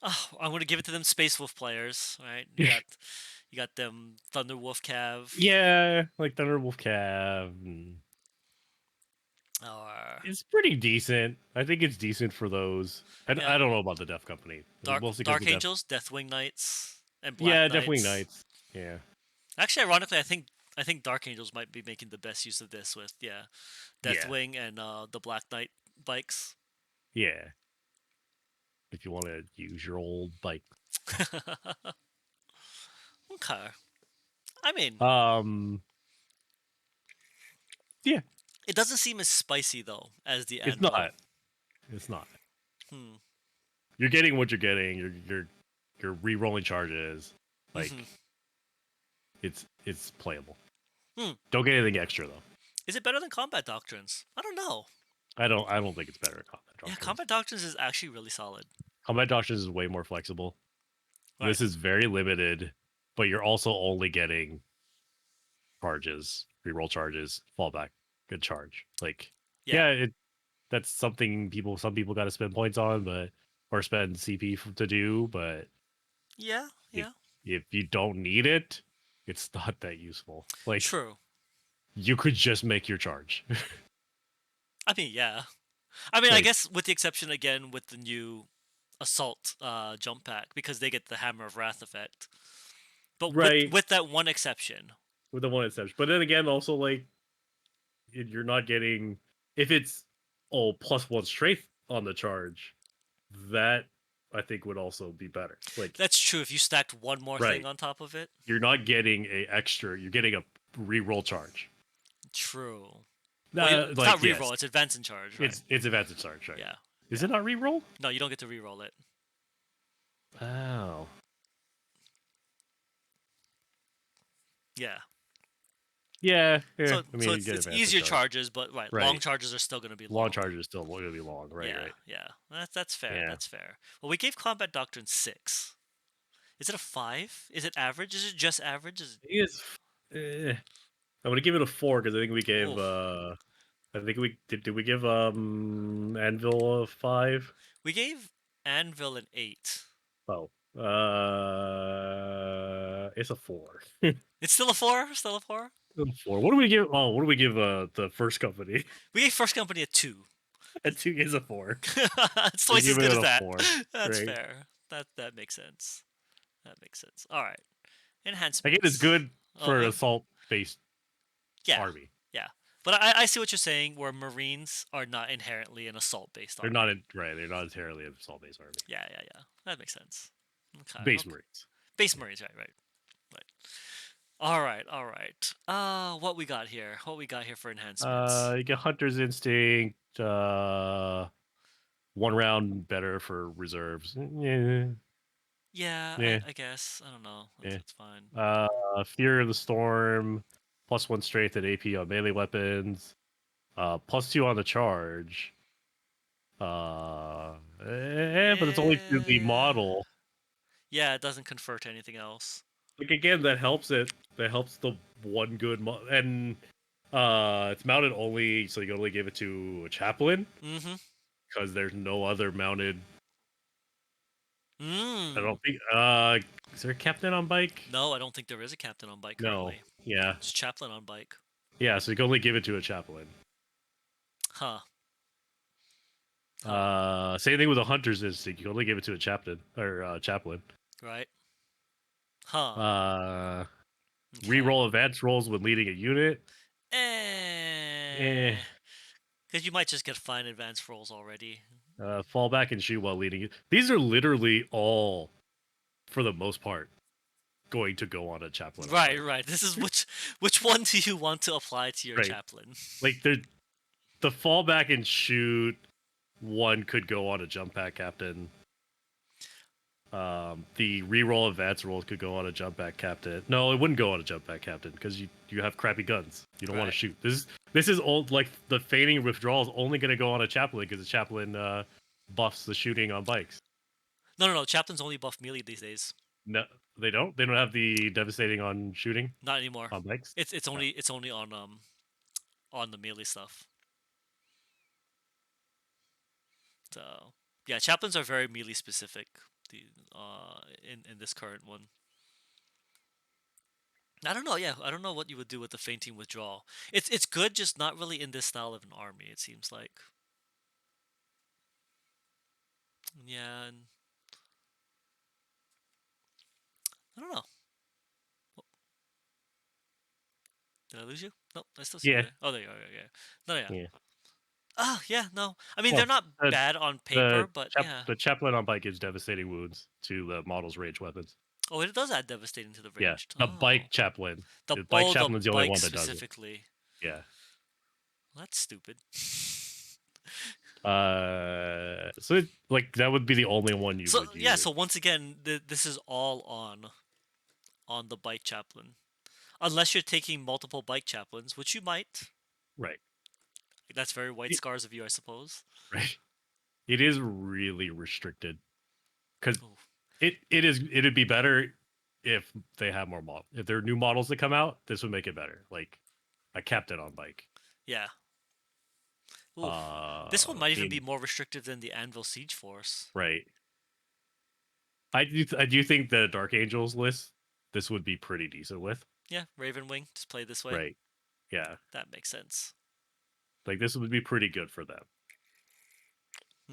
oh, I'm gonna give it to them Space Wolf players, right? You got them Thunder Wolf Cav, yeah, like Thunderwolf Cav. or It's pretty decent. I think it's decent for those. yeah, I don't know about the Death Company. Mostly because Dark the Death. Angels, Deathwing Knights, and Black Yeah, definitely Knights. Knights. Yeah. Actually, ironically, I think Dark Angels might be making the best use of this with Yeah. Deathwing and the Black Knight bikes. Yeah. If you want to use your old bike. Okay. I mean, Um yeah, it doesn't seem as spicy though as the it's Anvil. not. It's not. Hmm. You're getting what you're getting. You're re-rolling charges. Hmm. Like it's playable. Hmm. Don't get anything extra though. Is it better than Combat Doctrines? I don't know. I don't think it's better than combat Yeah, doctrines. Combat Doctrines is actually really solid. Combat doctrines is way more flexible. Right. This is very limited, but you're also only getting charges, reroll charges, fallback, good charge. Like, Yeah. yeah, that's something some people got to spend points on, but or spend CP to do. But Yeah. if Yeah. if you don't need it, it's not that useful. Like, True. you could just make your charge. I mean, yeah. I mean, I Like, guess with the exception again with the new assault jump pack because they get the Hammer of Wrath effect. But with right, with that one exception. with the one exception. But then again, also like you're not getting if it's +1 strength on the charge. That I think would also be better. Like, That's true if you stacked one more thing right, on top of it. you're not getting a extra. You're getting a reroll charge. True. Well, it's not Like yes, reroll, it's advance in charge, right? it's advanced charge, right? Yeah. Is Yeah. it not reroll? No, you don't get to reroll it. Oh, Yeah. yeah, yeah. So I so mean, you it's get it's advanced easier charge, charges, but right, long right? charges are still going to be Long long. charge is still going to be long, right? Yeah, Right. yeah. That's fair. Yeah, That's fair. Well, we gave combat doctrine 6. Is it a 5? Is it average? Is it just average? Is it... I think it's. Eh, I'm gonna give it a 4 because I think we gave. Oh, I think we did. Did we give Anvil a 5? we gave Anvil an 8. Oh, it's a 4. It's still a 4? Still a 4? Four. What do we give? Oh, what do we give? The first company. We gave first company a 2. A 2 is a 4. It's We twice as give good it as a that. 4, That's right? fair. That makes sense. That makes sense. All right. Again, it's Enhancements. good Oh, for an assault-based yeah. army. Yeah. But I see what you're saying where Marines are not inherently an assault-based They're army. not right. They're not entirely an assault-based army. Yeah, yeah, yeah. That makes sense. Okay, Base okay. Marines. Base Marines, right, right, right. All right, all right. What we got here? What we got here for enhancements? You get Hunter's Instinct. 1 round better for reserves. Yeah, Yeah, yeah, I guess. I don't know. yeah. That's fine. Fear of the Storm. +1 strength and AP on melee weapons. +2 on the charge. But it's only to the Eh, model. yeah, it doesn't confer to anything else. Like again, that helps it. That helps the one good and it's mounted only, so you can only give it to a chaplain Mm-hmm. because there's no other mounted. I Mm. don't think. Is there a captain on bike? No, I don't think there is a captain on bike No. currently. Yeah. It's chaplain on bike. Yeah. So you can only give it to a chaplain. Huh. Huh. Same thing with a hunter's instinct. You can only give it to a chaplain or chaplain. Right. Huh. Uh, Okay. Reroll advanced rolls when leading a unit. Eh. Eh. Because you might just get fine advanced rolls already. Fall back and shoot while leading. These are literally all, for the most part, going to go on a chaplain on Right, bike. right. This is which one do you want to apply to your Right. chaplain? Like the fall back and shoot one could go on a jump pack captain. The reroll advance rolls could go on a jump back captain. No, it wouldn't go on a jump back captain because you have crappy guns. You don't want to Right. shoot. This is old. Like the feigning withdrawal is only going to go on a chaplain because the chaplain buffs the shooting on bikes. No, no, no. Chaplains only buff melee these days. No, they don't. They don't have the devastating on shooting Not anymore. on bikes. It's No. only on the melee stuff. So yeah, chaplains are very melee specific. The in this current one. I don't know. Yeah, I don't know what you would do with the fainting withdrawal. It's good, just not really in this style of an army. It seems like. Yeah, and I don't know. Oh, did I lose you? Nope, I still see you Yeah. there. Oh, there you are. Yeah, yeah. No, yeah. Yeah. Ah, yeah. No, I mean they're Well, not the bad on paper, but yeah. the chaplain on bike gives devastating wounds to the model's ranged weapons. Oh, it does add devastating to the Yeah, ranged. the Oh, bike chaplain. the The bike oh the chaplain's the only bike one that does it. specifically. Yeah. Well, that's stupid. So like that would be the only one you So would yeah. use. So once again, this is all on the bike chaplain, unless you're taking multiple bike chaplains, which you might. Right. That's very white It- scars of you, I suppose. right. It is really restricted because Ooh. it'd be better if they have more models. If there are new models that come out, this would make it better. Like a captain on bike. Yeah. Oof. This one might I even be mean, more restrictive than the Anvil Siege Force. right. I do think the Dark Angels list this would be pretty decent with. Yeah, Raven Wing, just play this way. Right. Yeah. That makes sense. Like this would be pretty good for them.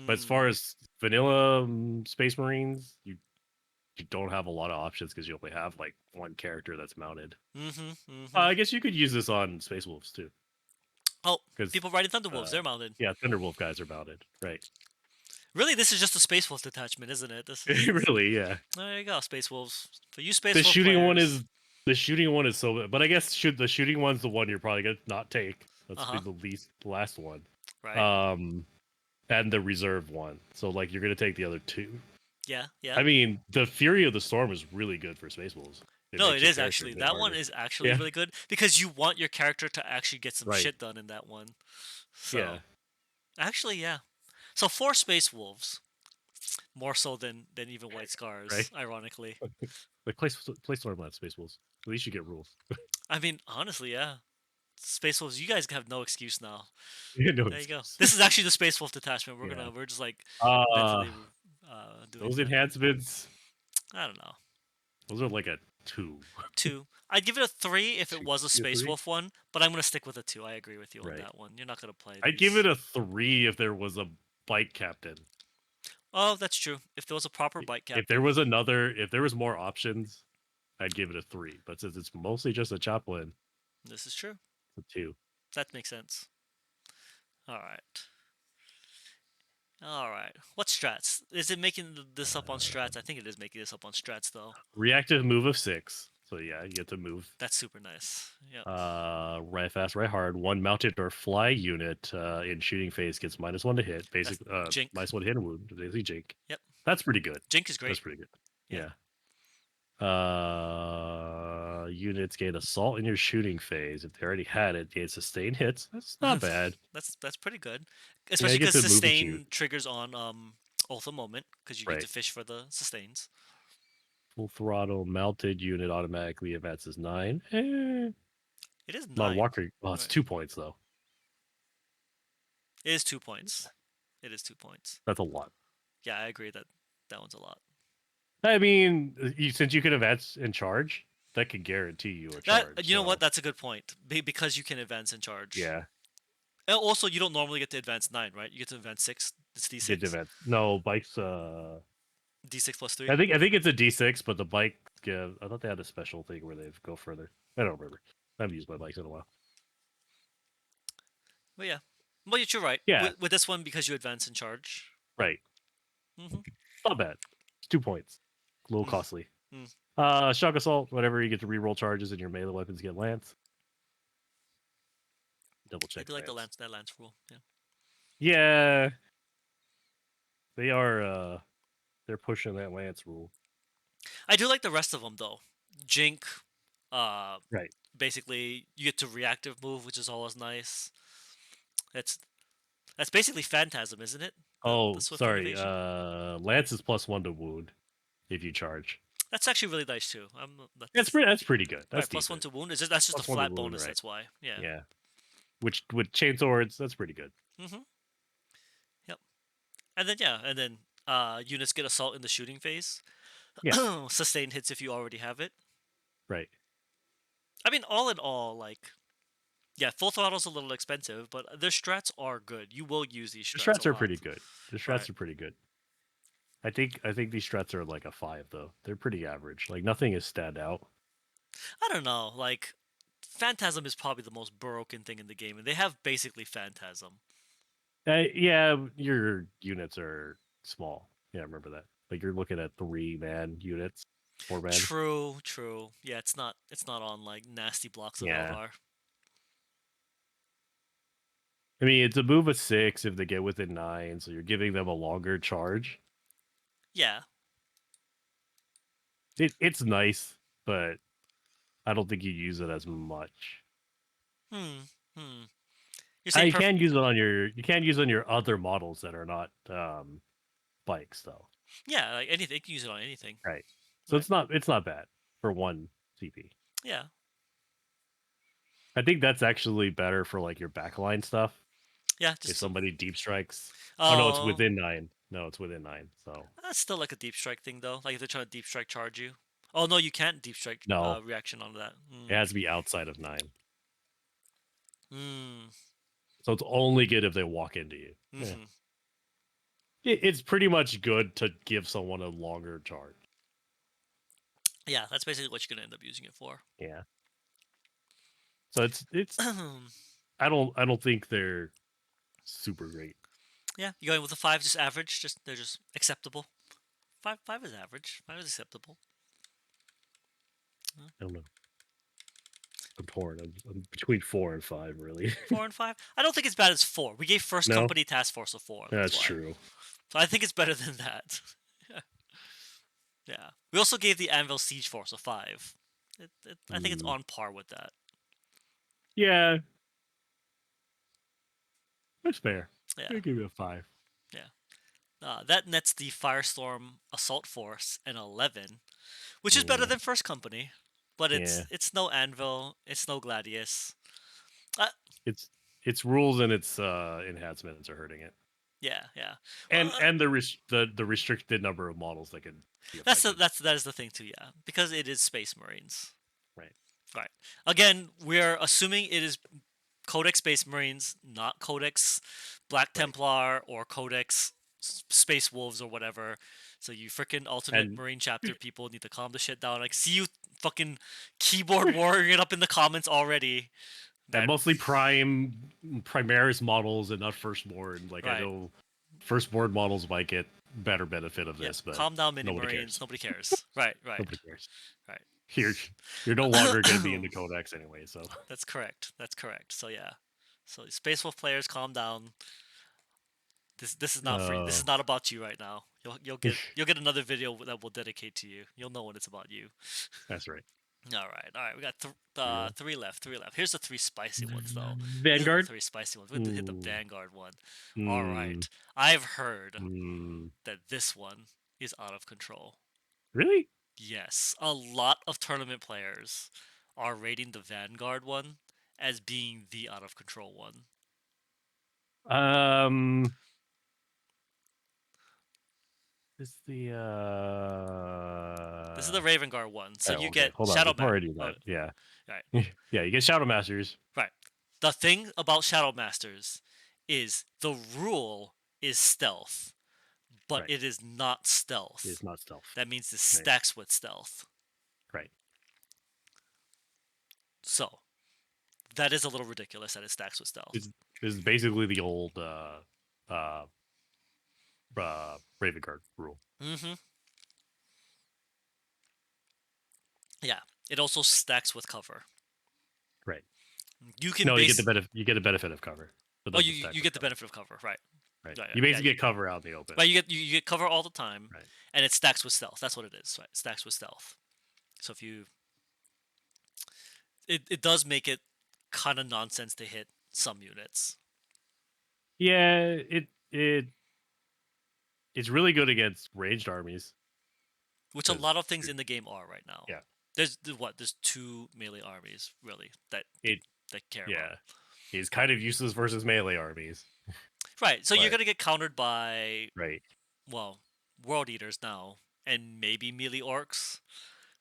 But as far Hmm. as vanilla Space Marines, you don't have a lot of options because you only have like one character that's mounted. Mm-hmm. Mm-hmm. I guess you could use this on Space Wolves too, Oh, because people riding Thunderwolves, they're mounted. yeah, Thunderwolf guys are mounted, right? Really, this is just a Space Wolf detachment, isn't it? This is Really, yeah. there you go, Space Wolves. For you Space The Wolf shooting one players. is the shooting one is so, but I guess should the shooting one's the one you're probably gonna not take. That's be Uh-huh. the last one. Right. Um, and the reserve one. So like you're gonna take the other two. Yeah, yeah. I mean, the Fury of the Storm is really good for Space Wolves. It No, makes it your is character actually. hit That one harder. is actually Yeah, really good because you want your character to actually get some right. shit done in that one. So, Yeah, actually, yeah. So for Space Wolves, more so than even White right. Scars, ironically. Like play Stormland Space Wolves. At least you get rules. I mean, honestly, yeah. Space Wolves, you guys have no excuse now. No There you go. excuse. This is actually the Space Wolf detachment. Yeah. We're just like Uh mentally doing those that. enhancements, I don't know. those are like a 2. Two. I'd give it a three if it Two, was a two, Space 3? Wolf one, but I'm gonna stick with a two. I agree with you on Right. that one. You're not gonna play I'd give these. it a 3 if there was a bike captain. Oh, that's true. If there was a proper bike If there captain, was another, if there was more options, I'd give it a 3. But since it's mostly just a chaplain, this is true. it's a 2. That makes sense. All right. All right. What strats? Is it making this up on strats? I think it is making this up on strats though. Reactive move of 6. So yeah, you get to move. That's super nice. Yep. Right fast, right hard. One mounted or fly unit in shooting phase gets -1 to hit. That's Basic Jink. -1 to hit and wound. Basically, Jake. Yep. That's pretty good. Jink is That's great. pretty good. Yeah. Yeah. Units gain assault in your shooting phase. If they already had it, gain sustained hits. That's not bad. That's pretty good, Yeah, especially you get because to move and shoot. sustain triggers on Oath of Moment because you get to Right. fish for the sustains. Full throttle mounted unit automatically advances 9. It is Not 9. walking. Oh, it's Right. 2 points though. It is 2 points. It is 2 points. That's a lot. Yeah, I agree that that one's a lot. I mean, since you can advance and charge, that could guarantee you a That charge. you know what? So That's a good point. Because you can advance and charge. yeah, And also, you don't normally get to advance 9, right? You get to advance 6. It's get to D6. advance. No bikes. D6 plus 3. I think it's a D6, but the bike. I thought they had a special thing where they go further. I don't remember. I haven't used my bikes in a while. But yeah. Well, you're right. Yeah, With this one, because you advance and charge. right. Mm-hmm. Not bad. It's 2 points. A little Mm, costly. mm. Shock assault. Whatever you get to reroll charges, and your melee weapons get lance. Double I check do like the lance. lance rule. Yeah. Yeah, they are. They're pushing that lance rule. I do like the rest of them though. Jink, uh, Right. basically you get to reactive move, which is always nice. That's that's basically Phantasm, isn't it? The Oh, Swift sorry. Renovation. Lance is +1 to wound if you charge. That's actually really nice too. That's pretty. That's pretty good. That's Right. Plus 1 decent. to wound. That's just a +1 to flat wound, bonus. right? That's why. Yeah. Yeah. Which with chain swords, that's pretty good. Mhm. Yep. And then units get assault in the shooting phase. Yeah. Sustained hits if you already have it. Right. I mean, all in all, like, yeah, full throttle's a little expensive, but their strats are good. You will use these The strats a strats are lot. pretty good. The Right. strats are pretty good. I think these strats are like a 5 though. They're pretty average. Like nothing is stand out. I don't know. Like, Phantasm is probably the most broken thing in the game, and they have basically Phantasm. Yeah, your units are small. Yeah, I remember that. Like you're looking at 3-man units, 4-man. True, true. Yeah, it's not on like nasty blocks of Yeah. Eldar. I mean, it's a move of 6 if they get within 9, so you're giving them a longer charge. Yeah. It's nice, but I don't think you use it as much. Hmm. Hmm. You're saying You perfect. can use it on your other models that are not bikes though. Yeah, like anything, you can use it on anything. Right. So Right. it's not bad for one CP. Yeah. I think that's actually better for like your backline stuff. Yeah. If Just somebody deep strikes. Oh no, it's oh, within 9. No, it's within 9. So that's still like a deep strike thing though. Like if they're trying to deep strike charge you. Oh no, you can't deep strike no, reaction onto that. it has to be outside of 9. Mm. So it's only good if they walk into you. Yeah. Mm-hmm. It's pretty much good to give someone a longer charge. Yeah, that's basically what you're gonna end up using it for. Yeah. So it's I don't think they're super great. Yeah, you going with a five, just average. Just they're just acceptable. Five is average. Five is acceptable. I don't know. I'm torn. I'm between 4 and 5 really. 4 and 5. I don't think it's bad as four. We gave First No, Company Task Force a four. That's that's why. true. So I think it's better than that. Yeah. We also gave the Anvil Siege Force a five. I think it's Mm, on par with that. yeah, that's fair. Yeah. I'll give you a 5. Yeah. That nets the Firestorm Assault Force an 11, which is better Yeah, than First Company, but yeah. it's no Anvil, it's no Gladius. Uh, It's rules and its enhancements are hurting it, yeah, yeah. and Well, and the restricted number of models that can be affected. that is the thing too. Yeah, because it is Space Marines. Right. Right. Again, we're assuming it is Codex Space Marines, not Codex Black Right. Templar or Codex Space Wolves or whatever. So you freaking alternate And Marine chapter people need to calm the shit down. Like, see you fucking keyboard warrior it up in the comments already. and That mostly Primaris models and not firstborn. Like I right. know firstborn models might get better benefit of Yeah, this, but calm down, mini nobody Marines. cares. Nobody cares. Right, right, Nobody cares. right. You're no longer going to be in the Codex anyway, so That's correct. That's correct. So yeah. So Space Wolf players, calm down. This is not free. This uh is not about you right now. You'll get another video that we'll dedicate to you. You'll know when it's about you. that's right. All right. We got Yeah. three left. Three left. Here's the three spicy ones though. These are the Vanguard? three spicy ones. We have to hit the Mm, Vanguard one. All mm, right. I've heard mm. that this one is out of control. Really? Yes, a lot of tournament players are rating the Vanguard one as being the out of control one. Um, is the This is the Raven Guard one. So oh, you okay. get Hold on. Shadow Before Mat. I do Oh, that, yeah, right, yeah, you get Shadow Masters, right. The thing about Shadow Masters is the rule is stealth, but right? it is not stealth. It's not stealth, That means it right? stacks with stealth. Right. So that is a little ridiculous that it stacks with stealth. It's basically the old uh Raven Guard rule, Mm-hmm. Yeah. It also stacks with cover. right? You can No, base. you get the benefit of cover. It Oh, doesn't stack you with get the cover, benefit of cover, right? right? Right. You Yeah. basically get cover out in the open, Right. You get cover all the time, right? and it stacks with stealth. That's what it is. Right. It stacks with stealth. So if you, it does make it kind of nonsense to hit some units, Yeah, it's really good against ranged armies which a because lot of things in the game are right now. yeah, There's two melee armies really it that care about. yeah, he's kind of useless versus melee armies, Right. So you're but gonna get countered by right, well, world eaters now, and maybe melee orcs.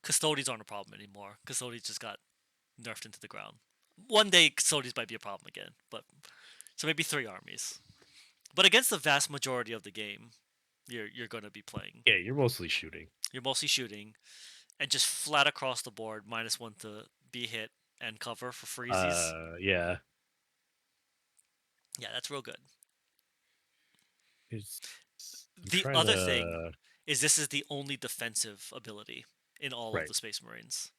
Custodians aren't a problem anymore. Custodians just got nerfed into the ground. One day custodians might be a problem again, but so maybe three armies. But against the vast majority of the game, you're gonna be playing. yeah, you're mostly shooting. You're mostly shooting and just flat across the board, -1 to be hit and cover for freezies. Yeah, Yeah, that's real good. it's I'm The trying other thing to is this is the only defensive ability in all of right. the Space Marines.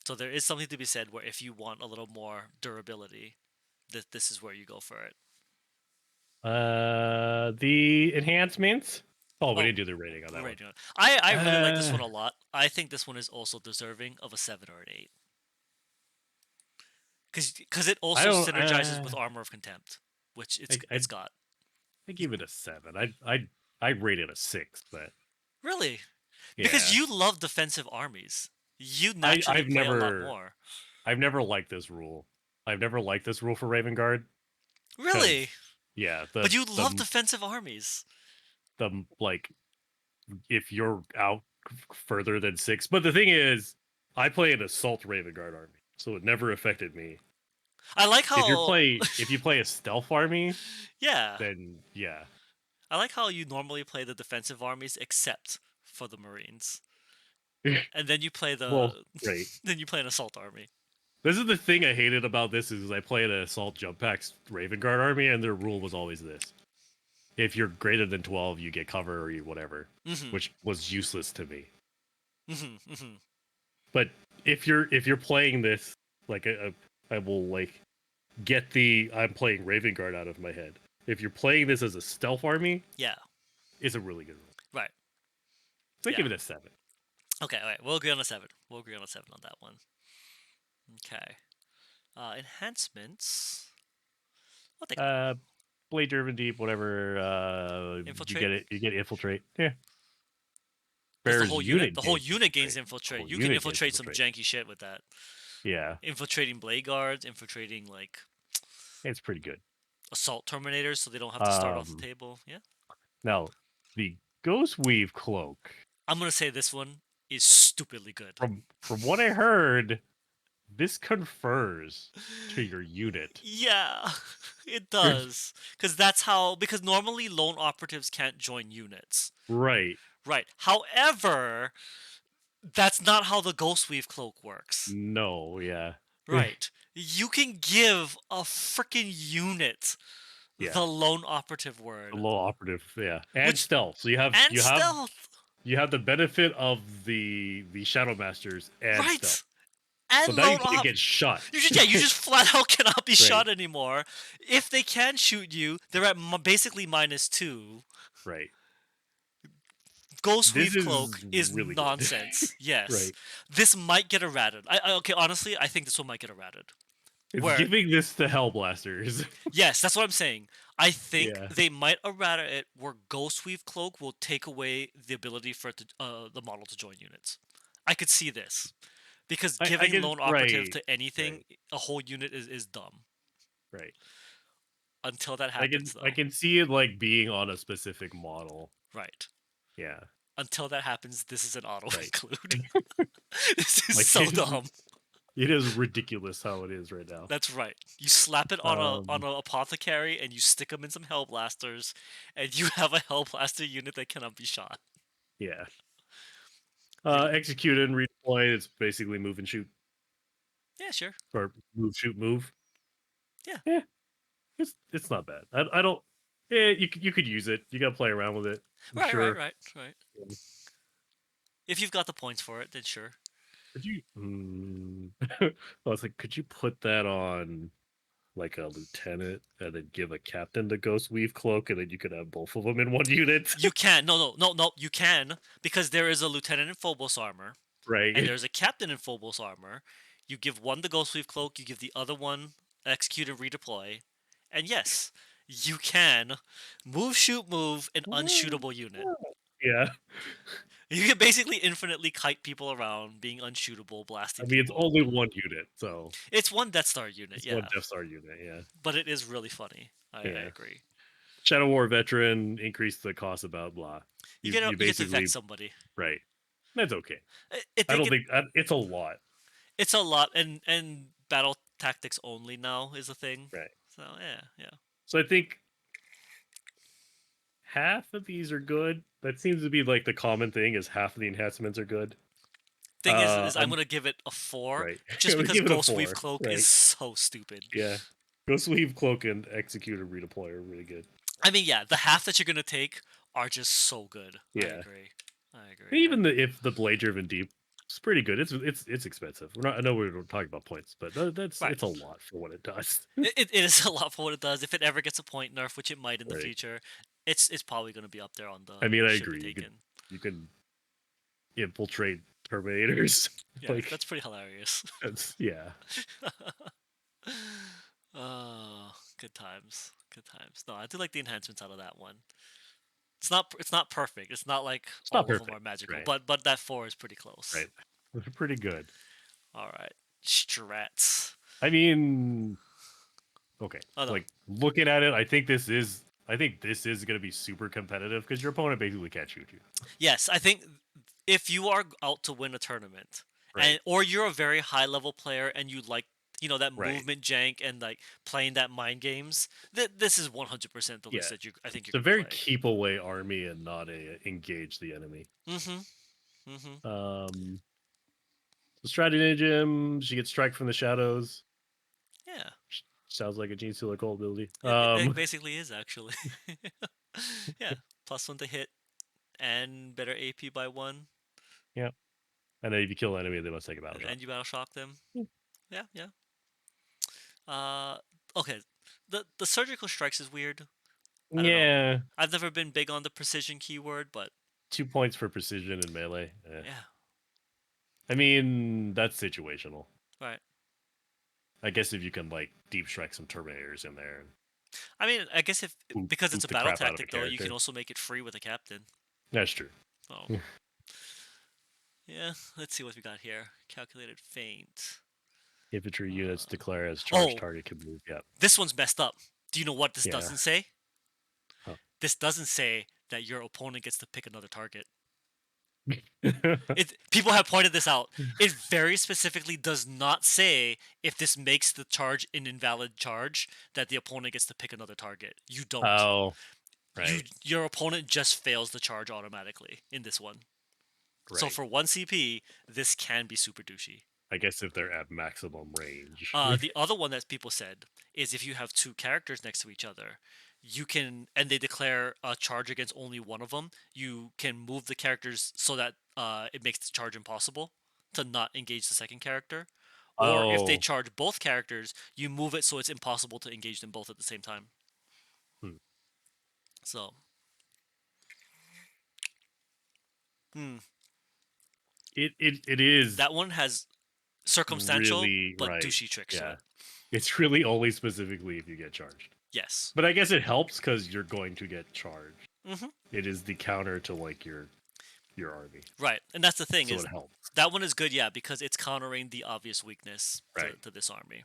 So there is something to be said where if you want a little more durability, this is where you go for it. The enhancements. Oh, we Oh, didn't do the rating on we're that ready one. to go. I really like this Uh, one a lot. I think this one is also deserving of a 7 or an 8. Because it I also don't. synergizes with Armor of Contempt, which I it's got. I give it a 7. I I rate it a 6, but Really? Because yeah. you love defensive armies. You I naturally I've play a lot never more. I've never liked this rule. I've never liked this rule for Raven Guard Really? because yeah, But you love defensive armies. like if you're out further than 6. But the thing is, I play an assault Raven Guard army, so it never affected me. I like how If you play a stealth army, yeah. then yeah. I like how you normally play the defensive armies except for the Marines. And then you play Well, the right. then you play an assault army. This is the thing I hated about this is I played an assault jump packs Raven Guard army, and their rule was always this: if you're greater than 12, you get cover or you whatever, Mhm. which was useless to me. Mhm. Mhm. But if you're playing this, like I will like get the I'm playing Raven Guard out of my head. If you're playing this as a stealth army, Yeah. it's a really good rule. Right. So I Yeah. give it a 7. Okay, all right. We'll agree on a 7. We'll agree on a 7 on that one. Okay. Enhancements. What they got? Uh, Blade Driven Deep, whatever. Infiltrate. You get infiltrate. Yeah, That's the Bear's whole unit. unit The whole gains unit gains infiltrate. The infiltrate. whole You can unit gains infiltrate some infiltrate. janky shit with that. Yeah, Infiltrating blade guards, infiltrating like it's pretty good. assault terminators, so they don't have to start off the Um, table. Yeah. Now the Ghost Weave cloak. I'm gonna say this one is stupidly good. From what I heard, this confers to your unit. Yeah, it does. Because normally lone operatives can't join units. Right. Right. However, that's not how the Ghost Weave cloak works. No, yeah. Right. You can give a freaking unit Yeah. the lone operative The word. low operative, yeah. And Which stealth. So and stealth. you have the benefit of the Shadow Masters and stealth. Right. So And now you lone can't op get shot. you just flat out cannot be Right. shot anymore. If they can shoot you, they're at basically -2. Right. Ghost This Weave Cloak is is really good. nonsense. Yes. Right. This might get errated. Okay, honestly, I think this one might get errated. It's Where, giving this to Hellblasters. yes, that's what I'm saying. I think Yeah. they might errata it where Ghost Weave Cloak will take away the ability for it to, the model to join units. I could see this. Because I giving can lone operative right. to anything, Right. a whole unit is dumb. Right. Until that happens, I though. can see it like being on a specific model. Right. Yeah. Until that happens, this is an auto Right. include. This is Like so dumb. it is ridiculous how it is right now. That's right. You slap it on Um a apothecary and you stick them in some hellblasters, and you have a hellblaster unit that cannot be shot. yeah. You know? Execute and redeploy. It's basically move and shoot Yeah, sure. or move, shoot, move. Yeah. Yeah, it's not bad. I don't. Yeah, you could use it. You got to play around with it. I'm Right, right, sure. right, right. If you've got the points for it, then sure. Could you? I was like, could you put that on like a lieutenant and then give a captain the Ghost Weave cloak, and then you could have both of them in one unit, You can. No, no, no, no. You can because there is a lieutenant in Phobos armor, and right? there's a captain in Phobos armor. You give one the Ghostweave cloak, you give the other one execute and redeploy, and yes, you can move, shoot, move an unshootable unit. Yeah. You can basically infinitely kite people around, being unshootable, I blasting mean, it's people. only one unit, so It's one Death Star unit, it's one yeah, Death Star unit. Yeah. but it is really funny. I Yeah. agree. Shadow War veteran increase the cost about blah. You You get to vet basically somebody. right. That's okay. I I think don't think it's a lot. it's a lot, and battle tactics only now is a thing. Right. So yeah, yeah. So I think half of these are good. That seems to be like the common thing is half of the enhancements are good. Thing is I'm I'm gonna give it a 4 right. just I would because give it a Ghost Weave 4. Cloak is Right. so stupid. Yeah. Go sleeve cloak and execute and redeploy are really good. I mean, yeah, the half that you're gonna take are just so good. I Yeah. agree. I agree. Even if the blade driven deep it's pretty good. It's expensive. We're not I know we're talking about points, but that's Right. it's a lot for what it does. It is a lot for what it does. If it ever gets a point nerf, which it might in the Right. future, it's probably gonna be up there on the I mean, I should be agree. taken. You can infiltrate Terminators. Yeah, Like that's pretty hilarious. that's yeah. Oh, good times. Good times. No, I do like the enhancements out of that one. It's not perfect. It's not like It's not all of them are perfect, magical, right? but that 4 is pretty close. Right. Pretty good. All right, strats. I mean, okay. Oh no. Like looking at it, I think this is going to be super competitive because your opponent basically can't shoot you. Yes, I think if you are out to win a tournament, Right. or you're a very high level player and you like that Right. movement jank and like playing that mind games, this is 100% the list Yeah. that I think you're It's a gonna very play. keep away army and not a engage the enemy. Mm-hmm. Mm-hmm. Um, so stratagem, she gets strike from the shadows. Yeah, Sounds like a Gene Stealer Cole ability. it basically is actually. Yeah, +1 to hit and better AP by 1, Yeah. And then if you kill an enemy, they must take a battle shot. and you battle shock them. Hmm. Yeah, yeah. Uh, okay. The surgical strikes is weird. I don't know. Yeah. I've never been big on the precision keyword, but 2 points for precision and melee. yeah, I mean, that's situational. right. I guess if you can like deep strike some Terminators in there and I mean, I guess if because it's boot a the battle crap out of a tactic though, you can character. also make it free with a captain. That's true. So yeah, let's see what we got here. Calculated feint. Infantry units Uh, declare as charged oh, target can move. Yeah. this one's messed up. Do you know what this Yeah. doesn't say? Huh. This doesn't say that your opponent gets to pick another target. People have pointed this out. It very specifically does not say if this makes the charge an invalid charge that the opponent gets to pick another target. You don't. Oh, right. Your opponent just fails the charge automatically in this one. So Right. for 1 CP, this can be super douchey. I guess if they're at maximum range. The other one that people said is if you have two characters next to each other, you can, and they declare a charge against only one of them, you can move the characters so that it makes the charge impossible to not engage the second character. Or if they Oh. charge both characters, you move it so it's impossible to engage them both at the same time. Hmm. So, hmm, It is that one has circumstantial really but right. douchey tricks to Yeah. it. It's really only specifically if you get charged. Yes. But I guess it helps because you're going to get charged. Hmm. It is the counter to like your army, Right, and that's the thing so is it helps. that one is good, yeah, because it's countering the obvious weakness Right. to this army.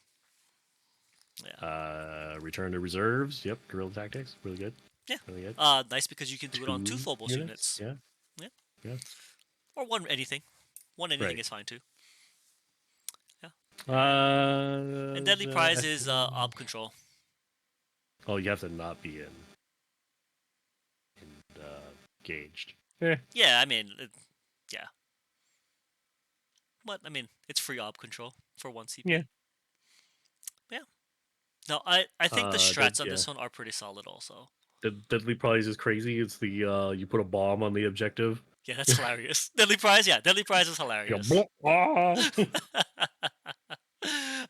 Yeah, Return to reserves. Yep. Guerrilla tactics. Really good. yeah. Really good. Nice because you can do it on 2 Two Phobos units. units. Yeah. Yeah, Yeah. or one anything. One anything Right. is fine too. Yeah, and Uh. Deadly Prize is ob control. Oh, you have to not be gauged. Eh. Yeah, I mean, yeah, but I mean, it's free ob control for 1 Yeah. CP. Yeah. No, I think the That strats on yeah. this one are pretty solid also. The deadly prize is crazy. It's the you put a bomb on the objective. Yeah, that's hilarious. Deadly Prize, yeah, Deadly Prize is You go, hilarious. "Blah, ah."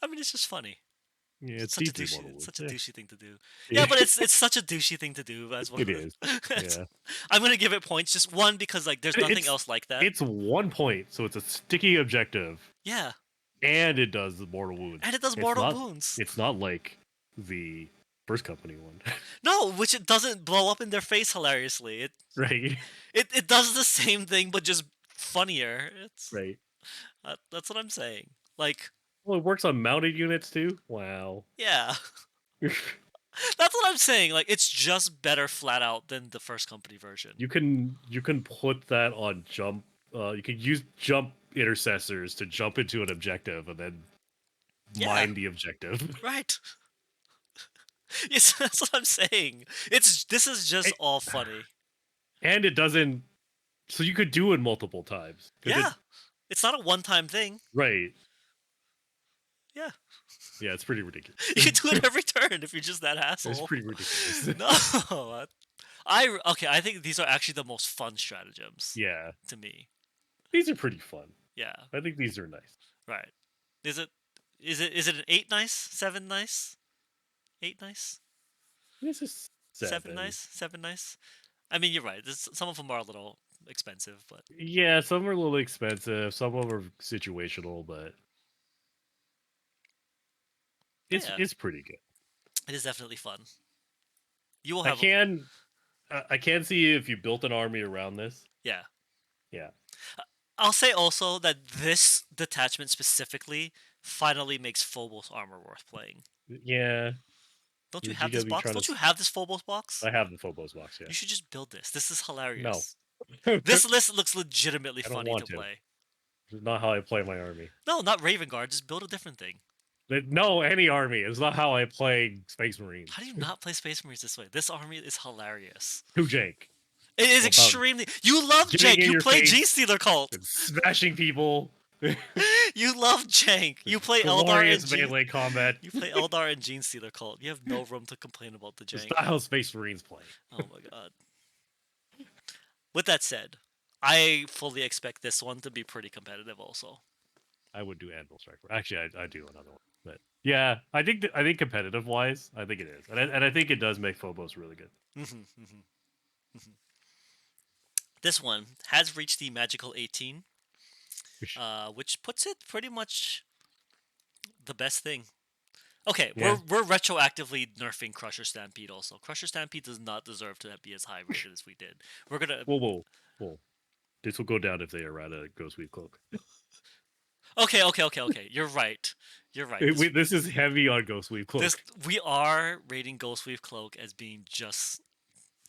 I mean, it's just funny. Yeah, it's Such a deeply douchey, Mortal it's Wounds. such a Yeah. douchey thing to do. Yeah, Yeah, but it's such a douchey thing to do as well. it is. Yeah, I'm gonna give it points. Just one because like there's nothing it's else like that. it's 1 point, so it's a sticky objective, Yeah, and it does the mortal wounds. and it does It's mortal not. wounds. It's not like the first company one, No, which it doesn't blow up in their face hilariously. right? It does the same thing but just funnier. It's Right. that's what I'm saying. Like, Well, it works on mounted units too. Wow. yeah, that's what I'm saying. Like, it's just better flat out than the first company version. You can put that on jump. You can use jump intercessors to jump into an objective and then Yeah, mine the objective. right. Yes, that's what I'm saying. This is just It- all funny. and it doesn't. So you could do it multiple times because it Yeah, it's not a one-time thing. right. Yeah, Yeah, it's pretty ridiculous. you can do it every turn if you're just that It's asshole. pretty ridiculous. No, okay. I think these are actually the most fun stratagems Yeah, to me. these are pretty fun. Yeah, I think these are nice. right. Is it? Is it an 8 nice? 7 nice? 8 nice? This is 7 7. nice? 7 nice? I mean, you're right. Some of them are a little expensive, but Yeah, some are a little expensive. Some of them are situational, but it's yeah, it's pretty good. it is definitely fun. You will I have. can I can see if you built an army around this. Yeah. Yeah. I'll say also that this detachment specifically finally makes Phobos armor worth playing. Yeah. Don't you The have this GW box? trying to. Don't you have this Phobos box? I have the Phobos box. Yeah. You should just build this. This is No. hilarious. I This list looks legitimately don't funny to want to. play. This is not how I play my army. No, not Raven Guard. Just build a different thing. No, any army. It's not how I play Space Marines. How do you not play Space Marines this way? This army is hilarious. Too jank. It is About extremely. You love getting Jank. in You your play G face Stealer Cult. and smashing people. You love Jank. You play Eldar and Glorious Gene. melee combat. You play Eldar and Gene Stealer Cult. You have no room to complain about the It's Jank. not how Space Marines play. Oh my god. With that said, I fully expect this one to be pretty competitive. Also. I would do Anvil Strike. Actually, I do another one. But yeah, I think competitive wise, I think it is, and I think it does make Phobos really good. This one has reached the magical 18, which puts it pretty much the best thing. Okay, Yeah. we're retroactively nerfing Crusher Stampede also. Crusher Stampede does not deserve to be as high rated as we did. We're gonna. Whoa. This will go down if they errata Ghostweave Cloak. Okay. You're right. You're right. This is heavy on Ghostweave Cloak. We are rating Ghostweave Cloak as being just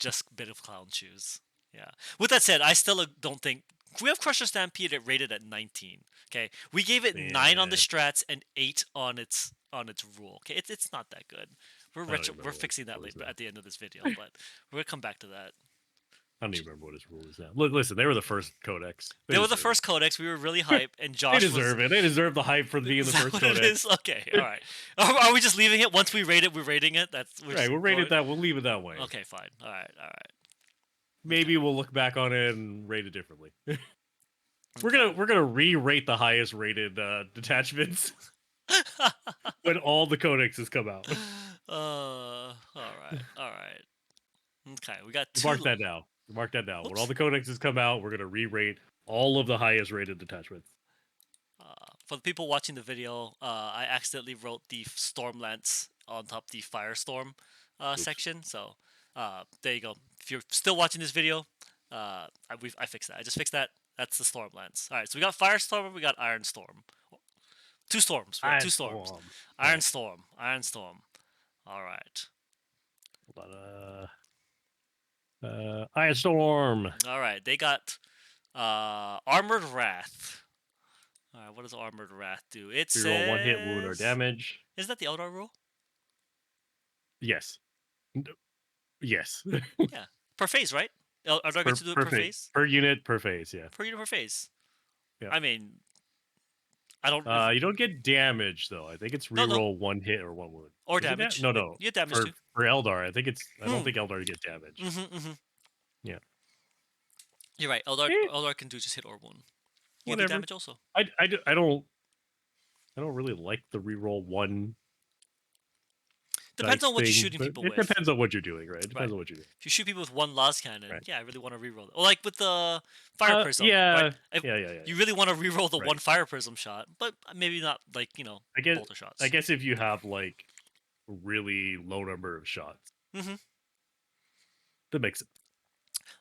a bit of clown shoes. Yeah. With that said, I still don't think we have Crusher Stampede rated at 19. Okay, we gave it 9 on the strats and 8 on its rule. Okay, it's not that good. We're fixing that later at the end of this video, but we're gonna come back to that. I don't even remember what his rule is now. Listen, they were the first Codex. They were the first Codex. We were really hype, and Josh they deserve it. They deserve the hype for being the first Codex. It is? Okay, all right. Are we just leaving it? Once we rate it, we're rating it. We'll rate it that. We'll leave it that way. Okay, fine. All right. Maybe we'll look back on it and rate it differently. We're gonna re-rate the highest rated detachments when all the codexes come out. All right. Okay, we got 2. Mark that down. Oops. When all the codexes come out, we're gonna re-rate all of the highest rated detachments. For the people watching the video, I accidentally wrote the Stormlance on top of the Firestorm section. So there you go. If you're still watching this video, I fixed that. I just fixed that. That's the Stormlance. All right, so we got Firestorm and we got Iron Storm. 2 storms. We have 2 storms. Iron Storm. All right. Hold on. Iron Storm. All right. They got Armored Wrath. All right. What does Armored Wrath do? It says roll 1 hit, wound, or damage. Is that the Eldar rule? Yes. Yes. Yeah. Per phase, right? Eldar get to do it per phase? Per unit, per phase, yeah. Per unit, per phase. Yeah. I mean, I don't. You don't get damage though. I think it's reroll 1 hit or 1 wound. Or damage. No. You get damage too. For Eldar, I think it's. I don't think Eldar gets damage. Yeah. You're right. Eldar can do just hit or wound. You do damage also. I don't really like the reroll 1. Depends on what you're shooting people with. It depends on what you're doing, right? It depends on what you're doing. If you shoot people with 1 Las Cannon, yeah, I really want to reroll it. Or like with the Fire Prism. Yeah. Right? Yeah. You really want to reroll the 1 Fire Prism shot, but maybe not like, bolter shots. I guess if you have like really low number of shots. That makes sense.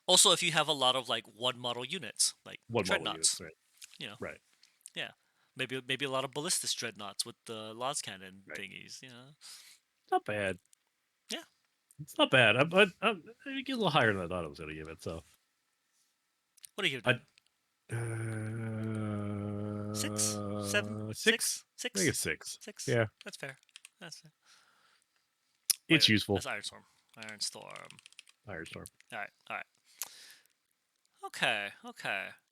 Also, if you have a lot of like 1 model units, like 1 Dreadnoughts. model units, right. Yeah. Maybe a lot of Ballistus Dreadnoughts with the Las Cannon thingies, Not bad. Yeah. It's not bad. I get a little higher than I thought I was going to give it, so. What are you going to do? 6? 7? 6? 6? I think it's 6. 6? Yeah. That's fair. It's useful. That's Iron Storm. Iron Storm. All right. Okay.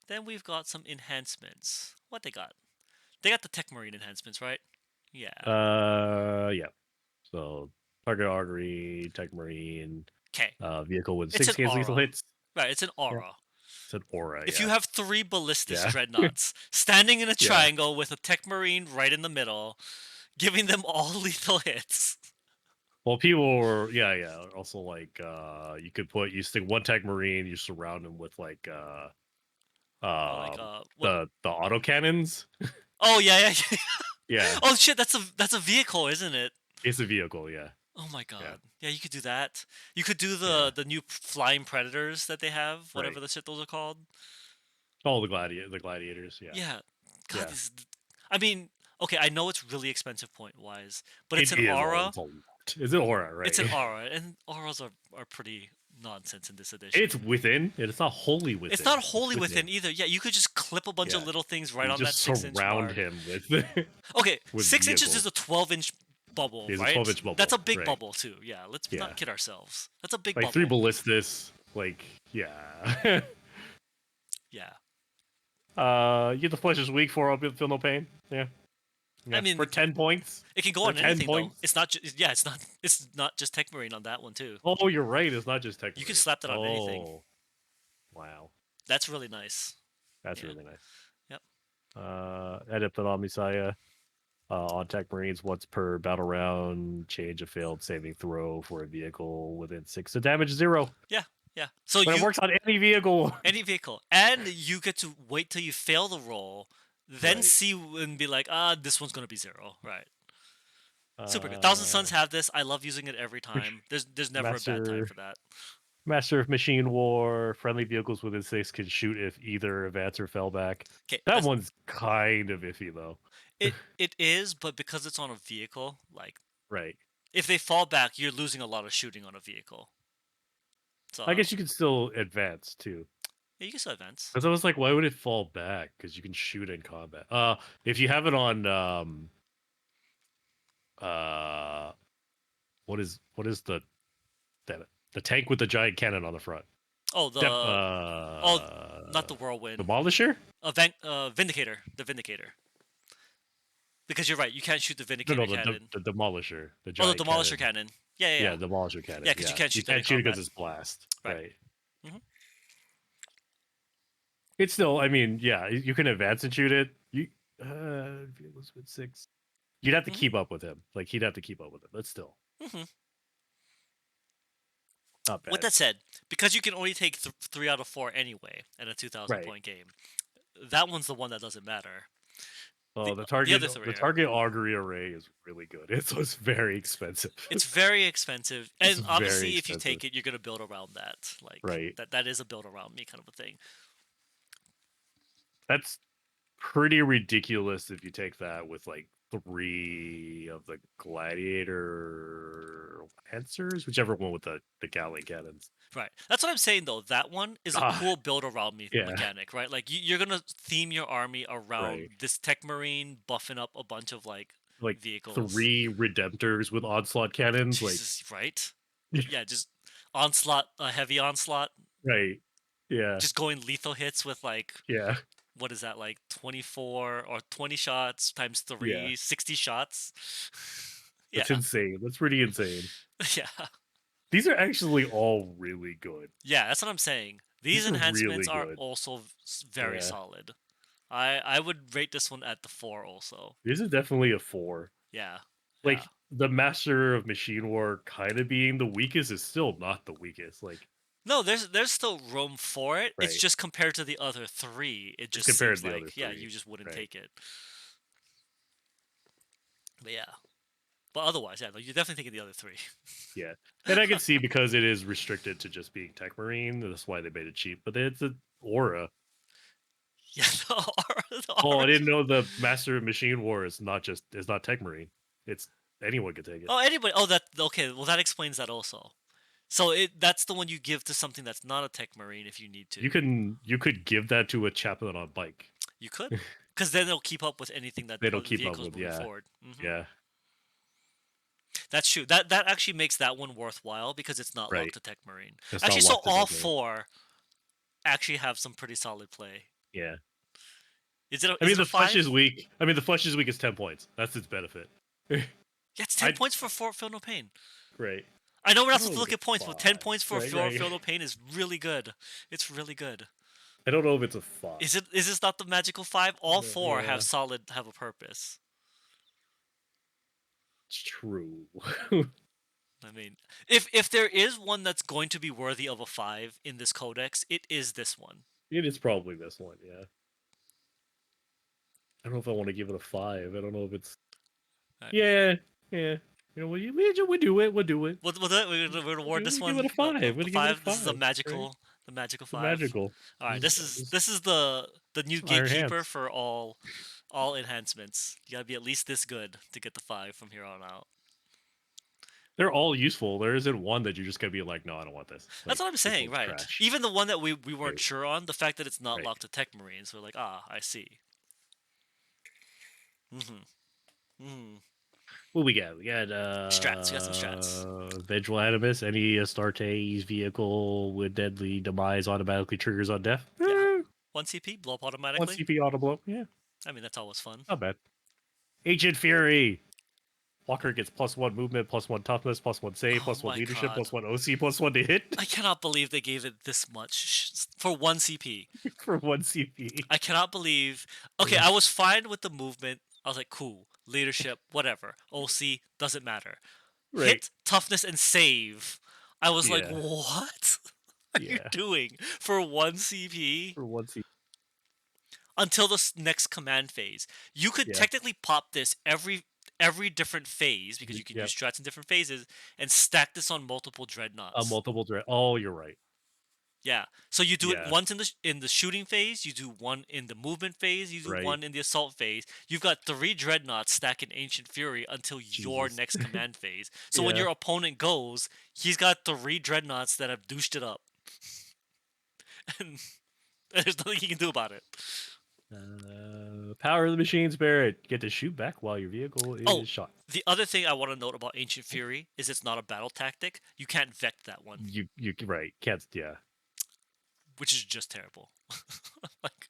Then we've got some enhancements. What they got? They got the Tech Marine enhancements, right? Yeah. Yeah. So target artery, Tech Marine. Okay. Vehicle with 6 lethal hits. Right. It's an aura. Yeah. It's an aura. If you have 3 Ballistus Dreadnoughts standing in a triangle with a Tech Marine right in the middle, giving them all lethal hits. Well, people were also like you stick 1 Tech Marine, you surround them with like the autocannons. Oh yeah. Yeah. Oh shit, that's a vehicle, isn't it? It's a vehicle, yeah. Oh my Yeah, god. Yeah, you could do that. You could do yeah, the new flying predators that they have, right. whatever the shit those are called. Oh, the gladiators. Yeah, Yeah. God, yeah. these. I mean, okay, I know it's really expensive point wise, but it's It an is all. aura. It's a lot. Is it aura? It's Right. an aura, and auras are pretty nonsense in this It's edition. within. It's not wholly It's within. not It's wholly within within. either. Yeah, you could just clip a bunch of Yeah. little things right You on that just 6 inch surround mark. him with Okay, with 6 inches is vehicles. a 12 inch bubble, It's a right? 12-inch That's bubble. a big Right. bubble too. Yeah, let's Yeah. not kid ourselves. That's a big Like three bubble. ballistas. Like yeah. Yeah. You get the flesh is weak for. I'll feel no pain. Yeah. I Yeah. mean, For 10 points. it can go For on ten anything though. points. It's not. Yeah, it's not. It's not just Tech Marine on that one too. Oh, you're right. It's not just Tech You can Marine. slap that on anything. Oh, wow. That's really nice. That's Yeah. really nice. Yep. Edit the Messiah on Tech Marines once per battle round. Change a failed saving throw for a vehicle within 6 to damage 0. Yeah. Yeah. So But it you works on any vehicle. any vehicle, and you get to wait till you fail the roll, then Right. see and be like, this one's gonna be 0. Right. Super good. Thousand Uh, Suns have this. I love using it every time. There's never a bad time Master for that. Master of Machine War. Friendly vehicles within 6 can shoot if either advance or fell back. Okay, That that's one's kind of iffy though. it is, but because it's on a vehicle, like Right. if they fall back, you're losing a lot of shooting on a vehicle. I So guess you can still advance too. yeah, you can still advance. Because I was like, why would it fall back? Because you can shoot in combat. If you have it on uh what is the damn it, the tank with the giant cannon on the front? Oh, Dep oh, not the whirlwind. Demolisher? Vindicator, the Vindicator. Because you're right, you can't shoot the No, Vindicator no, cannon. the Demolisher, the Oh, the giant Demolisher cannon. cannon. Yeah, yeah, Yeah, yeah. Demolisher Yeah, cannon. because you Yeah, can't you shoot that in can't shoot it combat. because it's blast. Right. Right. hmm It's still, I mean, yeah, you can advance and shoot it. Vehicles with 6. You'd have to hmm keep up with him. Like he'd have to keep up with him. But still, hmm not With bad. that said, because you can only take 3 out of 4 anyway in a 2,000 Right. point game, that one's the one that doesn't matter. Oh, The other three the are. target augury array is really good. It's very expensive. It's very expensive, It's and very obviously, if you expensive. take it, you're gonna build around that. Like Right. that is a build around me kind of a thing. That's pretty ridiculous if you take that with like 3 of the gladiator lancers, whichever one with the Gatling cannons. Right. That's what I'm saying though. That one is a Ah, cool build around me yeah. mechanic, right? Like you're gonna theme your army around Right. this Tech Marine buffing up a bunch of like Like vehicles. 3 redemptors with onslaught cannons. Like Jesus, right? Yeah, just onslaught, a heavy onslaught, right. Yeah. just going lethal hits with like Yeah. what is that like 24 or 20 shots times Yeah. 3, 60 shots. Yeah, That's insane. That's pretty insane. yeah, These are actually all really good. yeah. That's what I'm saying. These These are enhancements really are good. also very Yeah. solid. I would rate this one at the 4 also. This is definitely a 4. Yeah, yeah. Like the Master of Machine War kind of being the weakest is still not the weakest. Like No, there's still room for it. It's right. just compared to the other 3, it Just just compared seems to the other like yeah, 3. you just wouldn't Right. take it. But yeah. But otherwise, yeah, no, you're definitely taking the other 3. Yeah. And I can see because it is restricted to just being Tech Marine. That's why they made it cheap. But it's an aura. Yeah, the Oh, I aura. didn't know the Master of Machine War is not Tech Marine. It's anyone could take it. Oh, anybody. Oh, that okay. Well, that explains that also. So that's the one you give to something that's not a Tech Marine if you need to. You could give that to a chaplain on bike. You could, because then they'll keep up with anything that They don't other keep up vehicles with, moving yeah. forward. Yeah. That's true. That actually makes that one worthwhile because it's not Right. locked to Tech Marine. It's Actually, not so locked to all Tech Marine. 4 actually have some pretty solid play. Yeah. Is it? I mean, Is it a the flesh 5? is weak. I mean, the flesh is weak is 10 points. That's its benefit. Yeah, it's 10 I points for Feel No Pain. Right. I know we're I not don't supposed know to if look it's at points, a but 10 5. points for Right, Feel right. No Pain is really good. It's really good. I don't know if it's a 5. Is it? Is this not the magical 5? All 4 Yeah, have a purpose. it's true. I mean, if there is one that's going to be worthy of a 5 in this codex, it is this one. It is probably this one, yeah. I don't know if I want to give it a 5. I don't know if it's... Right. Yeah, yeah. We do it. We'll do it. We'll do it. We're gonna award We're this gonna give it one a five. We're the gonna give it a five. This is five. Right? the magical The five. magical. All right, This this is the new Iron gatekeeper Hands. for all enhancements. You gotta be at least this good to get the five from here on out. They're all useful. There isn't one that you're just gonna be like, no, I don't want this. That's Like what I'm this saying, one's right? trash. Even the one that we weren't Right. sure on, the fact that it's not Right. locked to Tech Marines, we're like, ah, I see. Mm-hmm. Mm-hmm. What we got? We got Strats. We got some strats. Vengeful Animus. Any Astartes vehicle with deadly demise automatically triggers on death. Yeah. 1 CP, blow up One automatically. CP auto blow. Yeah, I mean, that's always fun. not bad. Ancient Fury. Walker gets +1 movement, +1 toughness, +1 save, Oh +1 my leadership, god. +1 OC, +1 to hit I cannot believe they gave it this much for 1 CP. for 1 CP. I cannot believe. Okay, Yeah. I was fine with the movement. I was like, cool. Leadership, whatever. OC, doesn't matter. Right. Hit, toughness, and save. I was like, Yeah. what are you Yeah. doing for 1 CP? For 1 CP. Until the next command phase. You could Yeah. technically pop this every different phase because you can Yep. use strats in different phases and stack this on multiple A dreadnoughts. multiple threat. Oh, you're right. Yeah. So you do it Yeah. once in the shooting phase, you do one in the movement phase, you do Right. one in the assault phase. You've got 3 dreadnoughts stacking Ancient Fury until your Jesus. next command phase. So when Yeah. your opponent goes, he's got 3 dreadnoughts that have douched it up. And there's nothing he can do about it. Power of the Machine Spirit. Get to shoot back while your vehicle Oh, is shot. the other thing I want to note about Ancient Fury is it's not a battle tactic. You can't vect that one, You right. Can't. Yeah. which is just terrible. like,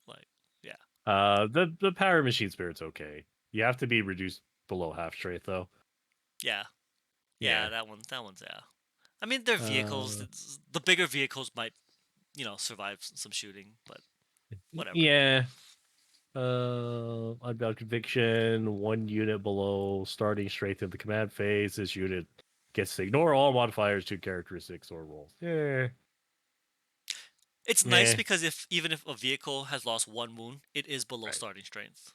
like, yeah. The Power of Machine Spirit's okay. You have to be reduced below half strength though. Yeah. Yeah. Yeah, that one's yeah. I mean, they're vehicles. Uh, The bigger vehicles might, survive some shooting, but whatever. yeah. Unbound Conviction, 1 unit below starting strength in the command phase. This unit gets to ignore all modifiers to characteristics or rolls. Yeah. It's nice Yeah. because even if a vehicle has lost 1 wound, it is below Right. starting strength.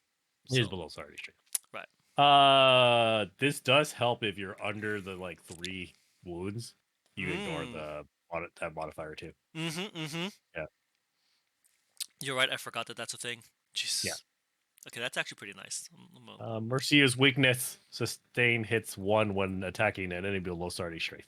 It is So below starting strength. right. This does help if you're under the 3 wounds. You ignore Mm. that modifier too. Mm-hmm. Mm-hmm. Yeah. You're right. I forgot that that's a thing. Jeez. Yeah. Okay, that's actually pretty nice. Mercia's weakness. Sustain hits 1 when attacking an enemy below starting strength.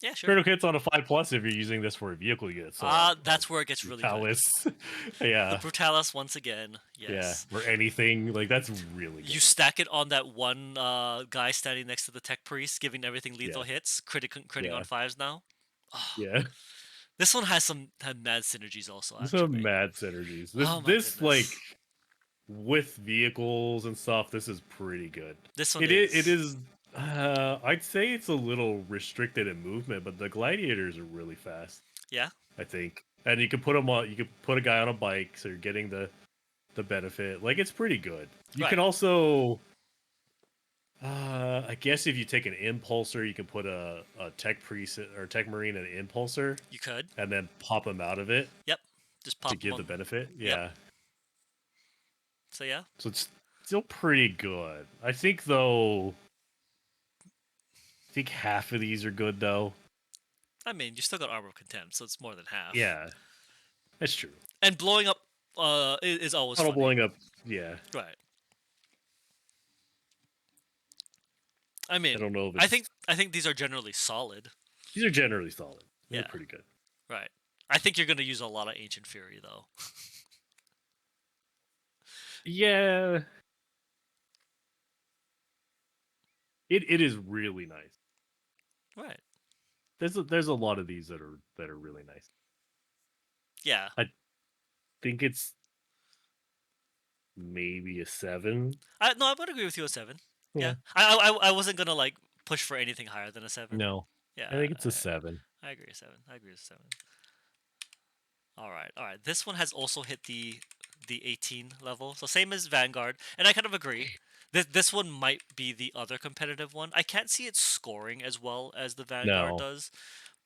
Yeah, sure. Critical hits on a 5+ if you're using this for a vehicle unit. So That's where it gets really good. Brutalis. Yeah. The Brutalis once again. Yes. Yeah. Or anything. That's really good. You stack it on that one guy standing next to the tech priest, giving everything lethal hits, critting on 5s now. Oh, Yeah. this one had mad synergies also. These Actually, are mad synergies. oh my This goodness. with vehicles and stuff, this is pretty good. This one It is. is I'd say it's a little restricted in movement, but the gladiators are really fast. Yeah. I think. And you can put them on. You can put a guy on a bike, so you're getting the benefit. It's pretty good. You Right. can also, I guess, if you take an impulsor, you can put a tech priest or tech marine and an impulsor, You could. and then pop them out of it Yep. Just pop to them give the on. benefit. Yep. Yeah. So yeah. So it's still pretty good. I think though. I think half of these are good though. I mean, you still got Armor of Contempt, so it's more than half. Yeah, that's true. And blowing up is always Auto funny. blowing up. Yeah. Right. I mean, I don't know if I think these are generally solid. these are generally solid. They're Yeah. pretty good. Right. I think you're gonna use a lot of Ancient Fury though. Yeah. It is really nice. Right. There's a lot of these that are really nice. Yeah. I think it's maybe a 7. No, I would agree with you, a 7. Yeah. Yeah. I wasn't gonna like push for anything higher than a 7. No. Yeah. I think it's a 7. I agree, a 7. I agree with 7. All right. All right. This one has also hit the 18 level, so same as Vanguard, and I kind of agree. This one might be the other competitive one. I can't see it scoring as well as the Vanguard No. does,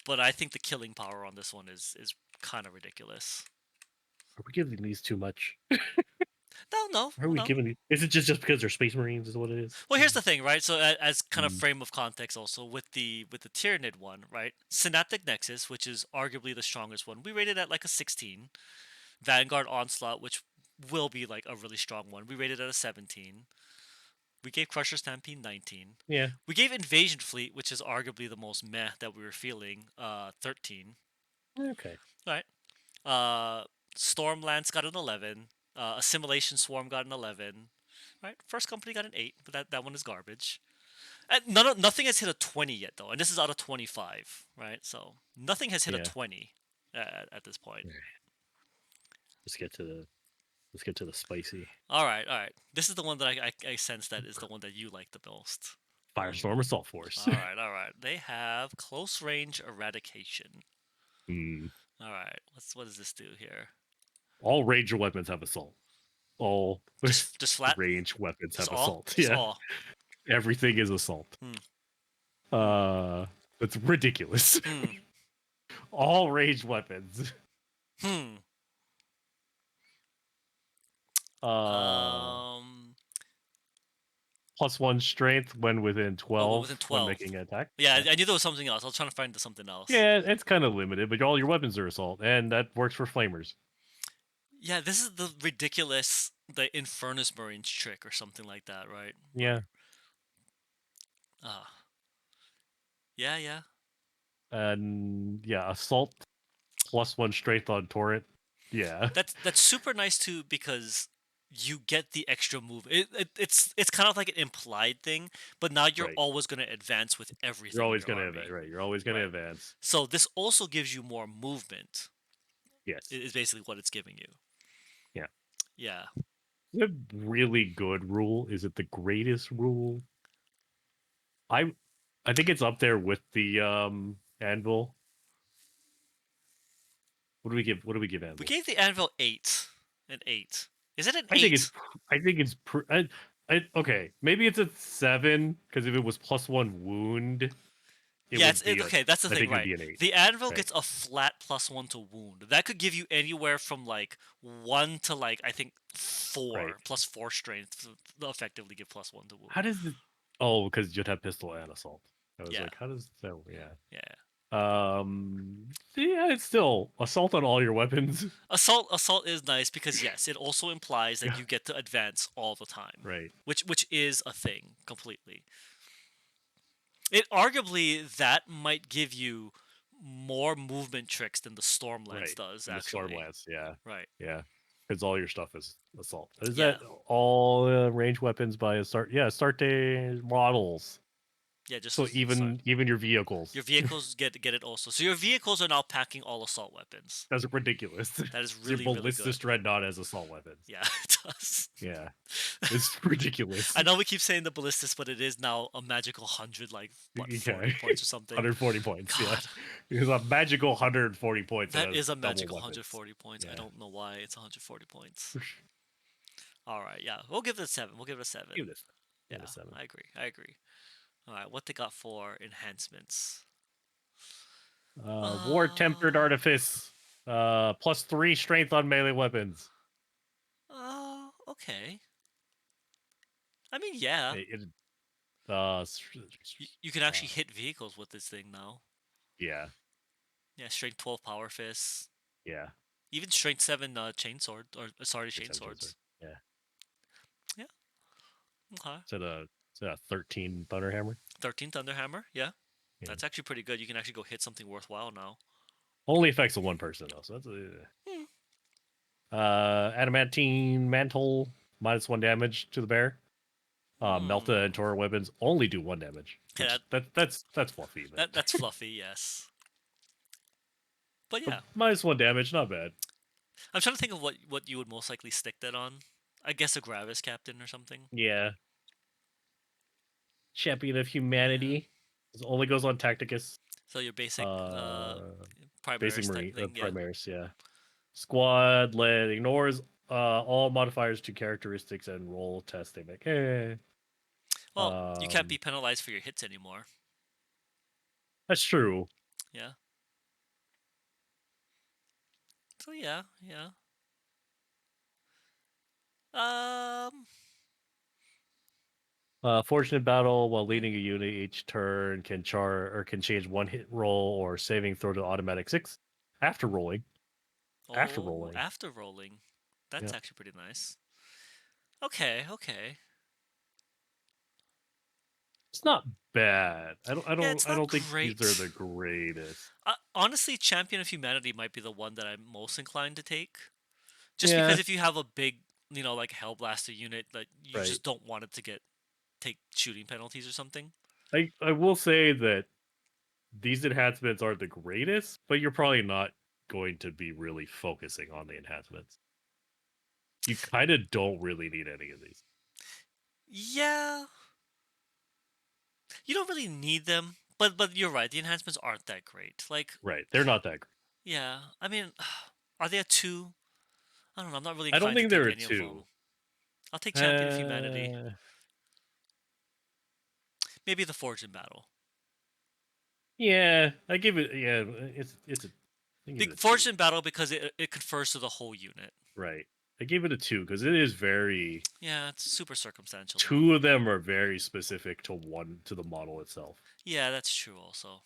but I think the killing power on this one is kind of ridiculous. Are we giving these too much? No, no, Why are we no. giving? Is it just because they're Space Marines? Is what it is? Well, here's the thing, right? So, as kind of Mm, frame of context, also with the Tyranid one, right? Synaptic Nexus, which is arguably the strongest one, we rated at like a 16. Vanguard Onslaught, which will be like a really strong one, we rated at a 17. We gave Crusher Stampede 19. yeah. We gave Invasion Fleet, which is arguably the most meh that we were feeling, 13. Okay. Right. Uh, Stormlance got an 11. Assimilation Swarm got an 11. Right. First Company got an 8, but that one is garbage. And nothing has hit a 20 yet, though, and this is out of 25, right? So nothing has hit a Yeah. 20 at this point. All right. Let's get to the let's get to the spicy All right, all right. This is the one that I sense that is the one that you like the most. Firestorm Assault Force. All right, all right. They have close range eradication. Mm. All right, what does this do here? All ranger weapons have assault. All Just flat, range weapons just have all, assault. just Yeah. all. Everything is assault. Hmm, hmm, Uh, it's ridiculous. hmm, All range weapons. hmm. Uh, Um, +1 strength when within oh, within 12 when 12. making an attack. Yeah, Yeah. I knew there was something else. I was trying to find something else. Yeah, it's kind of limited, but all your weapons are assault, and that works for flamers. Yeah, this is the ridiculous the Infernus Marines trick or something like that, right? Yeah. Where ah, yeah, yeah. And yeah, assault +1 strength on turret. Yeah. That's super nice too because you get the extra move. It's kind of like an implied thing, but now you're Right. always going to advance with You're everything in always your gonna advance. army, Right. You're always gonna right? advance. So this also gives you more movement. Yes. Is basically what it's giving you. Yeah. Yeah. It's a really good rule. Is it the greatest rule? I I think it's up there with the anvil. What do we give We anvil? gave the anvil 8. An 8. Is it an I think 8? it's okay. Maybe it's a 7 because if it was +1 wound, it Yeah, would be a. okay, that's the I thing, think it'd right? be an 8. The anvil Right. gets a flat +1 to wound. That could give you anywhere from like 1 to like I think Right. 4 +4 strength to effectively give +1 to How wound. does the? Oh, because you'd have pistol and assault. I was Yeah. like, how does that? Yeah. Yeah. Yeah, it's still assault on all your weapons. Assault is nice because yes, it also implies that Yeah. you get to advance all the time, Right. which is a thing completely. It arguably that might give you more movement tricks than the Stormlance Right. does And the storm actually. lance. Yeah. Right. Yeah. Because all your stuff is assault. Is Yeah. that all range weapons by a start? Yeah, start day models. Yeah, just So sorry. even your vehicles. Your vehicles get it also. So your vehicles are now packing all assault weapons. That's ridiculous. That is Your really really ballistic good. dreadnought has assault weapons. Yeah, it does. Yeah. It's ridiculous. I know we keep saying the ballistas, but it is now a magical 100, like what, Yeah. 40 points or something. 140 points. Yeah. God, It's a magical 140 points and that has is a double magical weapons. 140 points. I Yeah. don't know why it's 140 points. All right, yeah, we'll give it a 7. We'll give it a 7. Give this. Give it a Yeah, 7. I agree. I agree. All right, what they got for enhancements? War tempered Uh, artifice. +3 strength on melee weapons. okay. I mean, yeah, It, uh, s- you can actually uh, hit vehicles with this thing now. yeah. Yeah, strength 12 power fists. Yeah. Even strength 7 chainsword or sorry, It's Chainsaw. chainswords. Yeah. Yeah, okay. Is that a 13 Thunderhammer? 13 Thunderhammer. Yeah, Yeah. that's actually pretty good. You can actually go hit something worthwhile now. Only affects a one person though, so that's Hmm. adamantine mantle, -1 damage to the bear. Melta and Hmm. Tora weapons only do 1 damage, Yeah, which that's fluffy, but that's fluffy. Yes, but but yeah, -1 damage, not bad. I'm trying to think of what you would most likely stick that on. I guess a Gravis Captain or something. Yeah. Champion of Yeah. Humanity. This only goes on Tacticus. So your basic Uh, Basic Primaris type Marine, thing. Yeah. Primaris, yeah. Squad led ignores all modifiers to characteristics and roll test they make. Well, you can't be penalized for your hits anymore. That's true. Yeah. So yeah, yeah. Um. Fortunate battle while leading a unit each turn can can change one hit roll or saving throw to automatic 6 after rolling. After Oh, rolling. after rolling. That's Yeah. actually pretty nice. Okay, okay. It's not bad. Yeah, it's I not don't think these are great. the greatest. Honestly, Champion of Humanity might be the one that I'm most inclined to take. Just because Yeah, if you have a big, like Hellblaster unit that you right. just don't want it to take shooting penalties or something. I will say that these enhancements aren't the greatest, but you're probably not going to be really focusing on the enhancements. You kind of don't really need any of these. Yeah, you don't really need them, but you're right. The enhancements aren't that great. Like, Right. They're not that great. yeah, I mean, are they a two? I don't know. I'm not really I don't inclined to think they're take a any of them. 2. I'll take Champion of Humanity. Uh, Maybe the Fortune Battle. yeah, I give it. Yeah, it's a. I give The it a 2. Fortune Battle because it confers to the whole unit. Right. I gave it a 2 because it is very. Yeah, it's super circumstantial though. 2 of them are very specific to the model itself, Yeah, that's true also.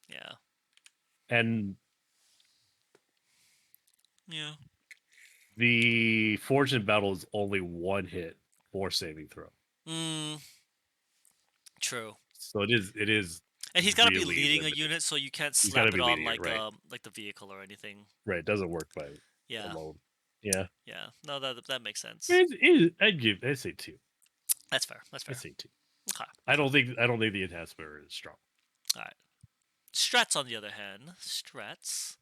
Yeah. and Yeah. the fortune battle is only one hit for saving throw. Mm, true. So it is And he's got to be really leading a limited. unit, so you can't He's got to slap it be on leading it, right? like the vehicle or anything. Right. It doesn't work by Yeah. alone. Yeah. Yeah. No, that makes sense. I'd say 2. That's fair. That's I'd fair. say 2. Okay. I don't think the enhancer is strong. All right. Strats, on the other hand, strats.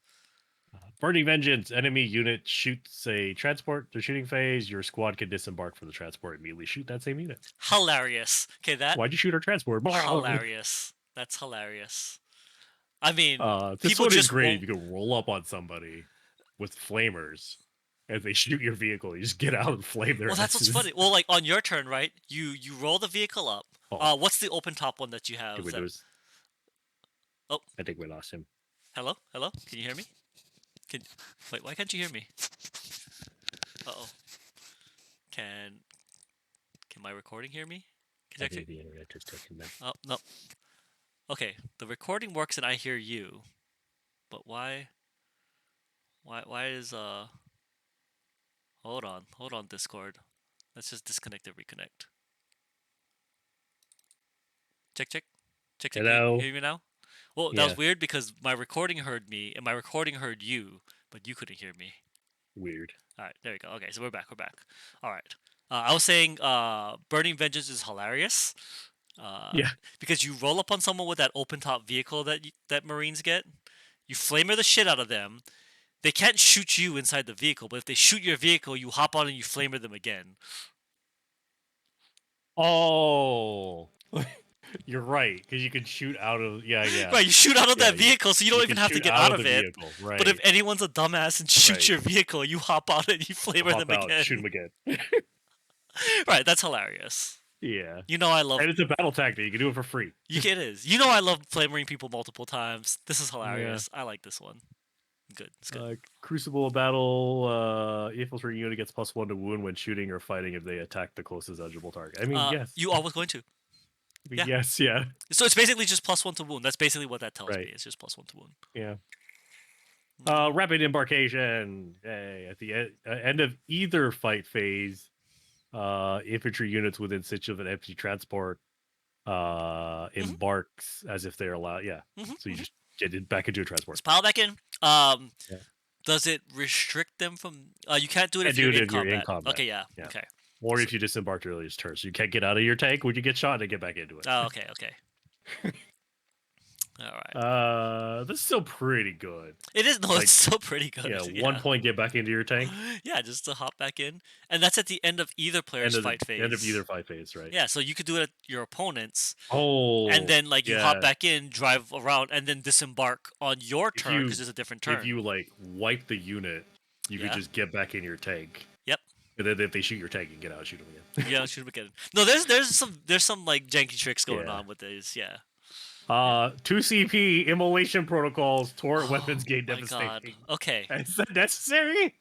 Burning Vengeance. Enemy unit shoots a transport to shooting phase. Your squad can disembark from the transport and immediately shoot that same unit. Hilarious. Okay, that Why'd you shoot our transport? hilarious. That's hilarious. I mean, This people one is just great. won't. You can roll up on somebody with flamers. As they shoot your vehicle, you just get out and flame Well, their that's what's asses. funny. Well, like on your turn, right? You roll the vehicle up. Oh, What's the open top one that you did have? we That lose? oh, I think we lost him. hello. Can you hear me? Can wait? Why can't you hear me? Uh oh. Can can my recording hear me? Can you I actually? think the internet just took him. Oh no. Okay, the recording works and I hear you, but why? Why is Hold on, Discord. Let's just disconnect and reconnect. Check, check, check, check. You Hello. hear me now? Well, that was Yeah, weird because my recording heard me and my recording heard you, but you couldn't hear me. weird. All right, there we go. Okay, so we're back. We're back. All right. I was saying, Burning Vengeance is hilarious. Uh, Yeah. because you roll up on someone with that open top vehicle that Marines get, you flamer the shit out of them. They can't shoot you inside the vehicle, but if they shoot your vehicle, you hop on and you flamer them again. Oh, you're right because you can shoot out of. Yeah, yeah, Right, you shoot out of yeah. that vehicle, so you don't You even can have to shoot get out out of the of it. vehicle. But if Right. anyone's a dumbass and shoots Right. your vehicle, you hop on it and you flamer Hop them out, shoot again. him again. Right, that's hilarious. Yeah. You know I love And it's a battle tactic. You can do it for free. it is. You know I love flamering people multiple times. This is Yeah. hilarious. I like this one. Good. It's good. Crucible battle. Infiltrating unit gets +1 to wound when shooting or fighting if they attack the closest eligible target. I mean, yes. You always going to. I mean, Yeah. yes. Yeah. So it's basically just +1 to wound. That's basically what that tells me. Right. It's just +1 to wound. Yeah. Mm. Rapid embarkation. Hey, at the end of either fight phase, infantry units within siege of an empty transport Mhm. embarks as if they're allowed. Yeah. Mhm. So you Mhm. just get it back into a transport. Let's pile back in. Yeah. Does it restrict them from? You can't do it And if do you're it in if you're in combat. combat. Okay, yeah. Yeah. Okay. Or So, if you disembarked earlier turn. So you can't get out of your tank when you get shot and get back into it. oh, okay, okay. All right. This is still pretty good. It is no, Like, it's still pretty good. yeah, Yeah. 1 point get back into your tank. Yeah, just to hop back in, and that's at the end of either player's fight End of either phase. fight phase, right? Yeah, so you could do it at your opponent's, and Oh, then like you hop yeah. back in, drive around, and then disembark on your turn because it's a different If turn. you like wipe the unit, you could Yeah. just get back in your tank. Yep. And then if they shoot your tank, you can get out and shoot them again. Yeah, should be good. No, there's some like janky tricks going Yeah. on with these. Yeah. 2 CP immolation protocols, turret Oh weapons gain my god. devastating. Okay. Is that necessary?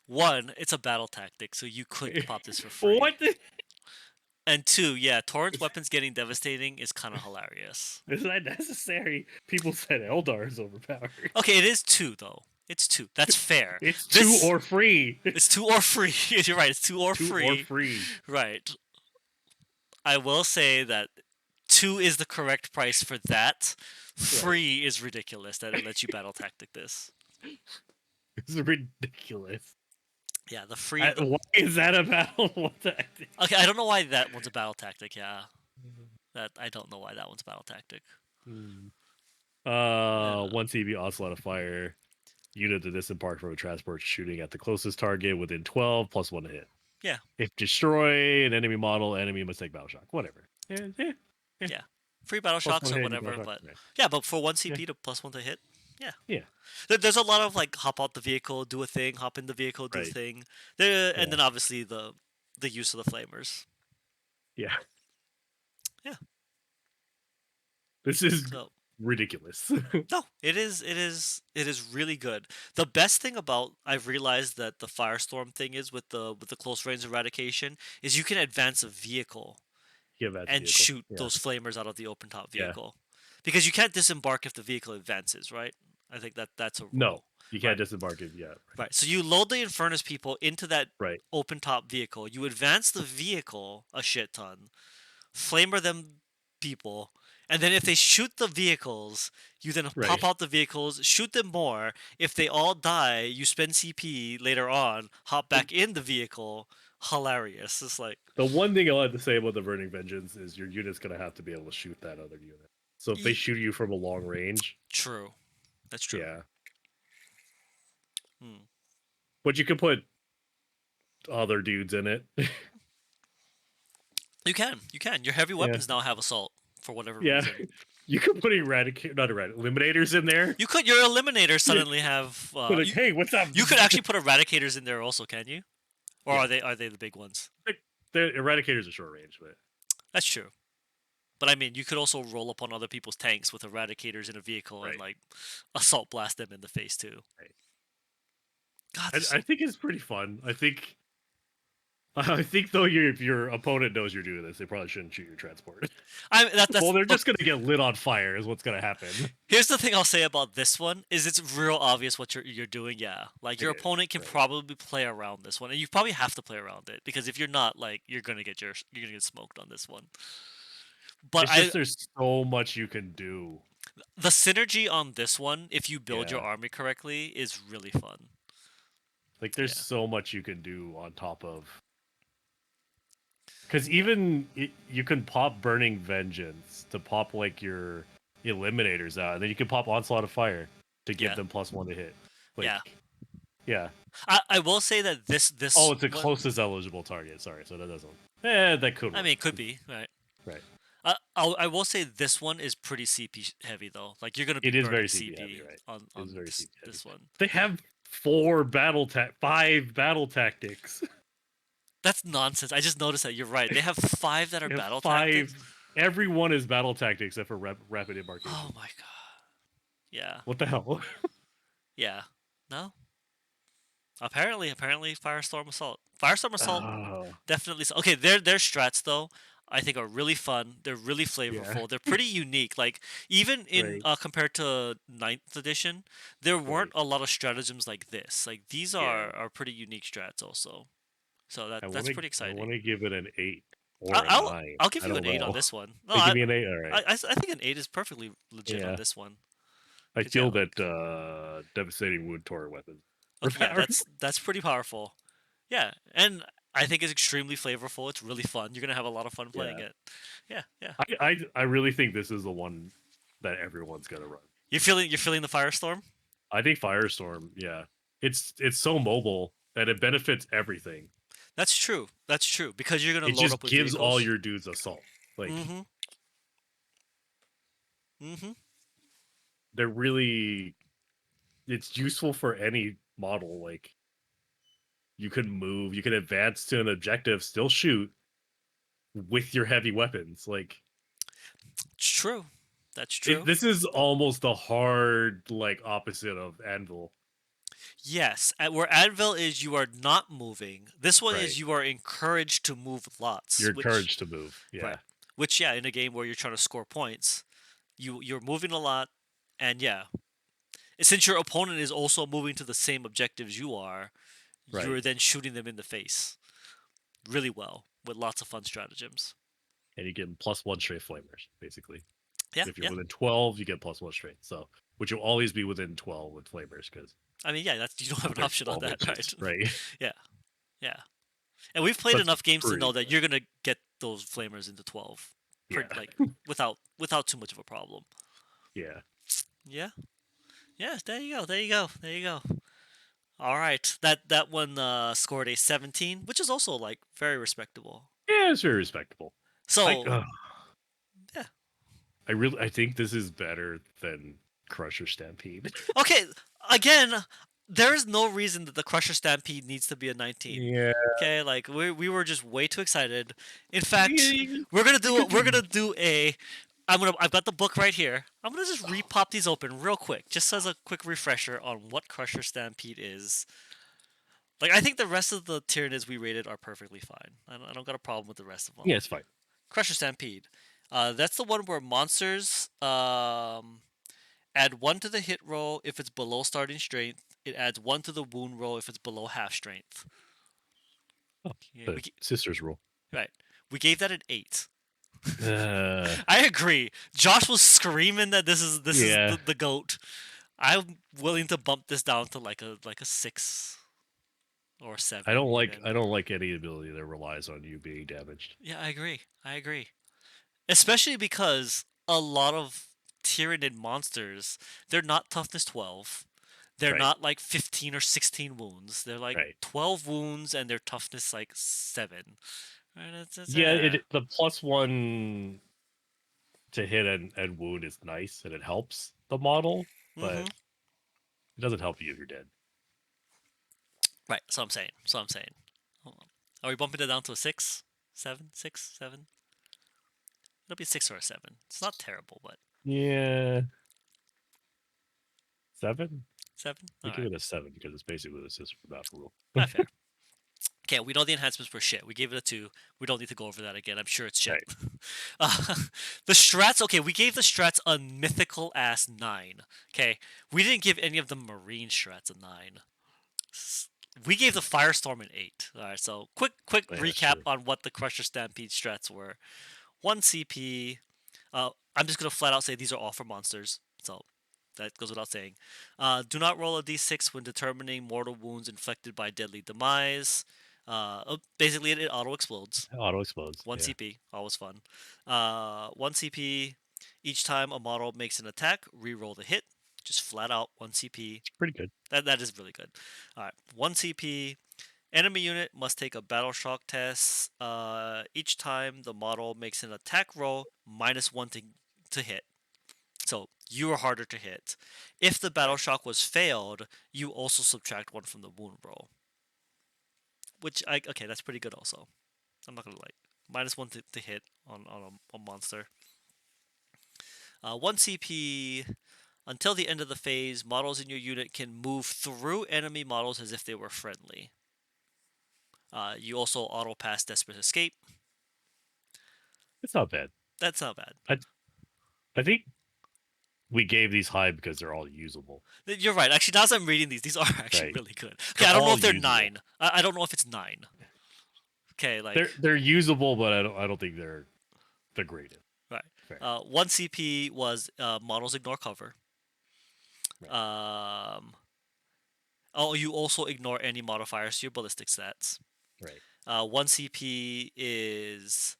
One, it's a battle tactic, so you could pop this for free. What? The, And two, yeah, Torrent's weapons getting devastating is kind of hilarious. is that necessary? People said Eldar is overpowered. Okay, it is two though. It's two. That's fair. It's two This or free. it's two or free. You're right. It's two or Two or free. free. Right. I will say that two is the correct price for that. Free is ridiculous that it lets you battle tactic this. It's ridiculous. Yeah, the free. Why is that a battle? What the? Okay, I don't know why that one's a battle tactic. Yeah, that I don't know why that one's a battle tactic. One CB onslaught of fire. Unit to disembark from a transport shooting at the closest target within 12 plus one to hit. Yeah. If destroy an enemy model, enemy must take battle shock. Whatever. Yeah. Free battle Plus shocks one or hit, whatever, battle but shock. yeah, but for one CP to plus one to hit, yeah. Yeah. There's a lot of like hop out the vehicle, do a thing, hop in the vehicle, do a Right. thing. There, and then obviously the use of the flamers. Yeah. Yeah. This is So ridiculous. no, it is really good. The best thing about I've realized that the firestorm thing is with the close range eradication is you can advance a vehicle and shoot those flamers out of the open top vehicle. Because you can't disembark if the vehicle advances, right? I think that's a rule. No, you can't disembark it yet. Right. So you load the Infernus people into that Right. open top vehicle. You advance the vehicle a shit ton, flamer them people, and then if they shoot the vehicles, you then pop out the vehicles, shoot them more. If they all die, you spend CP later on, hop back in the vehicle. Hilarious. It's like the one thing I'll have to say about the Burning Vengeance is your unit's gonna have to be able to shoot that other unit. So if they shoot you from a long range, true. That's true. yeah. Hmm. But you can put other dudes in it. You can. Your heavy weapons now have assault for whatever reason. You could put eliminators in there. You could. Your eliminators suddenly have. Like, hey, what's up? You could actually put eradicators in there also, can you? Or are they the big ones? The eradicators are short range, but that's true. But I mean, you could also roll up on other people's tanks with eradicators in a vehicle and like assault blast them in the face too. Right. God, I think it's pretty fun. I think though, if your opponent knows you're doing this, they probably shouldn't shoot your transport. Well, they're just gonna get lit on fire. Is what's gonna happen. Here's the thing I'll say about this one: is it's real obvious what you're doing. Yeah, like your opponent can probably play around this one, and you probably have to play around it because if you're not, like, you're gonna get smoked on this one. But there's so much you can do. The synergy on this one, if you build your army correctly, is really fun. Like, there's so much you can do on top of. Because even you can pop Burning Vengeance to pop like your eliminators out, and then you can pop Onslaught of Fire to give them +1 to hit. Like, yeah. I will say that this. Oh, it's the closest eligible target. Sorry, so that doesn't. That could. I mean, it could be right. Right. I will say this one is pretty CP heavy though. Like you're gonna be burning very CP heavy, right? on this one. They have 5 battle tactics. That's nonsense. I just noticed that. You're right. They have 5 that are battle tactics. Every one is battle tactics except for rapid embarkation. Oh my god. Yeah. What the hell? Yeah. No. Apparently, Firestorm Assault. Firestorm Assault definitely. Okay, their strats though, I think are really fun. They're really flavorful. They're pretty unique. Like even in compared to 9th edition, there weren't a lot of stratagems like this. Like these are pretty unique strats also. So that's pretty exciting. I want to give it an 8 or a 9. I'll give you an 8 on this one. No, give me an 8. All right. I think an 8 is perfectly legit on this one. I feel that devastating wood torrent weapon. Okay, yeah, that's pretty powerful. Yeah, and I think it's extremely flavorful. It's really fun. You're gonna have a lot of fun playing it. Yeah. I really think this is the one that everyone's gonna run. You're feeling the Firestorm? I think Firestorm. Yeah, it's so mobile that it benefits everything. That's true. Because you're gonna load up with vehicles. It just gives all your dudes assault. Like, they're really. It's useful for any model. Like, you can move, you can advance to an objective, still shoot with your heavy weapons. Like, it's true. That's true. This is almost the hard, like, opposite of Anvil. Yes, where Advil is you are not moving. This one Right. is you are encouraged to move lots, You're which encouraged to move. right, Yeah. which yeah, in a game where you're trying to score points, you're moving a lot, and yeah, since your opponent is also moving to the same objectives you are, Right. you're then shooting them in the face really well with lots of fun stratagems. And you get +1 straight flamers, basically. Yeah, If you're yeah. within 12, you get +1 straight. So, which will always be within 12 with flamers because I mean, yeah, that's you don't have an they're option on 12 that, right? inches, right? Yeah, yeah. And we've played That's enough games to know pretty that good. you're gonna get those flamers into 12, Yeah. like without too much of a problem. Yeah. Yeah, yeah. There you go. There you go. There you go. All right, that one scored a 17, which is also like very respectable. Yeah, it's very respectable. I So yeah. I think this is better than Crusher Stampede. Okay, again, there is no reason that the Crusher Stampede needs to be a 19. Yeah. Okay, like we were just way too excited. In You, fact, you, you we're could gonna do a I've got the book right here. I'm gonna just repop these open real quick, just as a quick refresher on what Crusher Stampede is. Like I think the rest of the Tyranids we rated are perfectly fine. I don't got a problem with the rest of them. yeah, it's fine. Crusher Stampede. That's the one where monsters add 1 to the hit roll if it's below starting strength. It adds 1 to the wound roll if it's below half strength. Oh, Yeah, the sisters rule. right. We gave that an 8. Uh, I agree. Josh was screaming that this is yeah. the goat. I'm willing to bump this down to like a 6 or 7 even. I don't like any ability that relies on you being damaged. Yeah, I agree. I agree. Especially because a lot of Tyranid monsters, they're not toughness 12. They're Right. not like 15 or 16 wounds. They're like Right. 12 wounds and their toughness like 7. Right? Yeah, the +1 to hit and wound is nice and it helps the model, Mm-hmm. but it doesn't help you if you're dead. Right. So I'm saying. So I'm saying. Hold on. Are we bumping it down to a 6? 7? 6? 7? It'll be a 6 or a 7. It's not terrible, but Yeah. 7? 7? I All give right. it a 7 because it's basically the sister battle rule. Not fair. Okay, we know the enhancements were shit. We gave it a 2. We don't need to go over that again. I'm sure it's shit. Right. Uh, the strats, okay, we gave the strats a mythical ass 9. Okay, we didn't give any of the marine strats a 9. We gave the Firestorm an 8. All right, so quick Yeah, that's recap true. on what the Crusher Stampede strats were. 1 CP. I'm just gonna flat out say these are all for monsters. So that goes without saying. Do not roll a d6 when determining mortal wounds inflicted by deadly demise. Basically, it auto explodes. Auto explodes. 1 Yeah. CP, always fun. 1 CP. Each time a model makes an attack, re-roll the hit. Just flat out 1 CP. It's pretty good. That is really good. All right, 1 CP. Enemy unit must take a battle shock test. Each time the model makes an attack roll, -1 to hit. So you are harder to hit. If the battle Right. shock was failed, you also subtract 1 from the wound roll. Which okay, that's pretty good also. I'm not gonna like -1 to hit on a monster. 1 CP. Until the end of the phase, models in your unit can move through enemy models as if they were friendly. You also auto pass Desperate Escape. It's not bad. That's not bad. I think we gave these high because they're all usable. You're right. Actually, now as I'm reading these are actually Right. really good. Okay, They're I don't know all if they're usable. 9. I don't know if it's 9. Okay, like They're usable, but I don't think they're the greatest. right. Fair. 1 CP was models ignore cover. Right. Oh, you also ignore any modifiers to your ballistic stats. Right. 1 CP is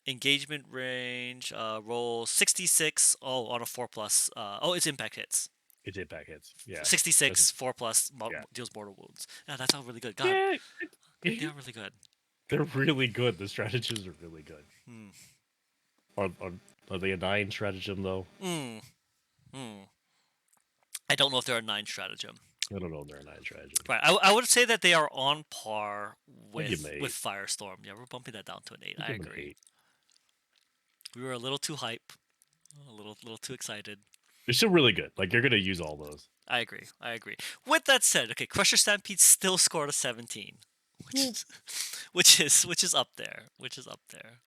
engagement range. Roll 66. Oh, on a 4 plus. It's impact hits. It's impact hits. Yeah. 66 4 plus yeah. deals mortal wounds. Yeah, that's all really good. God, Yeah. they are really good. They're really good. The strategies are really good. Hmm. Are they a 9 stratagem though? Hmm. I don't know if they're a 9 stratagem. I don't know if they're a 9 stratagem. Right. I would say that they are on par I'll give them an with 8. Firestorm. Yeah, we're bumping that down to an 8. I'll I give them an agree. 8. We were a little too hype, a little too excited. They're still really good. Like you're gonna use all those. I agree. I agree. With that said, okay, Crusher Stampede still scored a 17, which Yeah. is which is up there. Which is up there.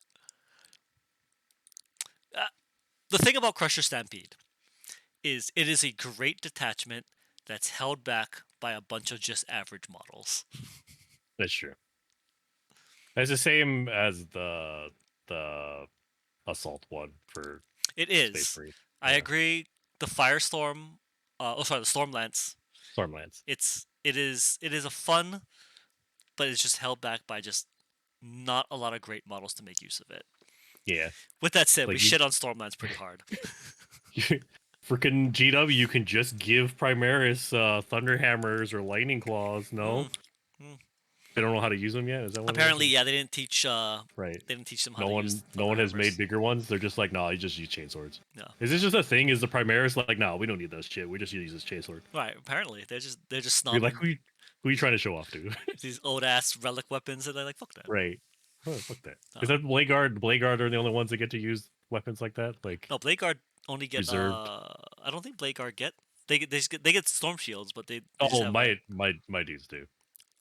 Uh, the thing about Crusher Stampede is it is a great detachment that's held back by a bunch of just average models. That's true. It's the same as the assault one for It Space is. Marine. I Yeah, agree. The Firestorm, the Stormlance. Stormlands. It is a fun, but it's just held back by just not a lot of great models to make use of it. Yeah, With that said, we like shit on Stormlands pretty hard. freaking GW, you can just give Primaris Thunder Hammers or Lightning Claws. No, Mm, mm. they don't know how to use them yet. Is that what it Apparently, is? yeah, they didn't teach. Right. They didn't teach them how No to use one, no thunder one has made hammers. bigger ones. They're just like, nah, you just use chainswords. No, Is this just a thing? Is the Primaris like, nah, we don't need those shit. We just use this chainsword. right. Apparently, they're just You're like, snobbing who you trying to show off to? these old ass relic weapons, and they're like, fuck that. Right. Oh, fuck that. No, Is that Blade Guard are the only ones that get to use weapons like that? Like no, Blade Guard only get. reserved. I don't think Blade Guard get. They get storm shields, but they just Oh, have a. my dudes do.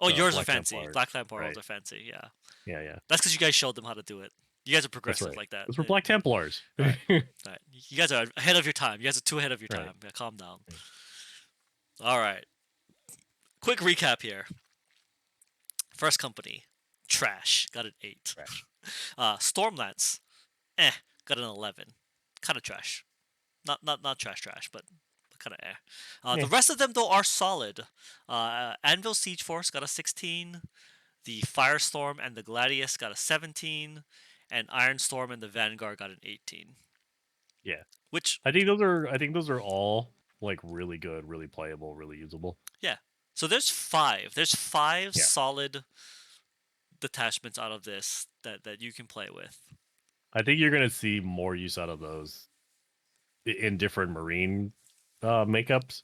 Oh, The yours are Black fancy. Templars. Black Templars Right. are fancy. Yeah, Yeah, yeah. that's because you guys showed them how to do it. You guys are That's progressive right. like that. Those were Black Templars. Right. Right. You guys are ahead of your time. You guys are too ahead of your Right. time. Yeah, calm down. All right. Quick recap here. First company, trash. Got an 8. Trash. Stormlance, got an 11. Kind of trash. Not trash, but kind of eh. The Yeah. rest of them though are solid. Anvil Siege Force got a 16. The Firestorm and the Gladius got a 17, and Ironstorm and the Vanguard got an 18. Yeah. Which I think those are all like really good, really playable, really usable. yeah. So there's 5. There's 5 Yeah. solid detachments out of this that you can play with. I think you're gonna see more use out of those in different marine makeups.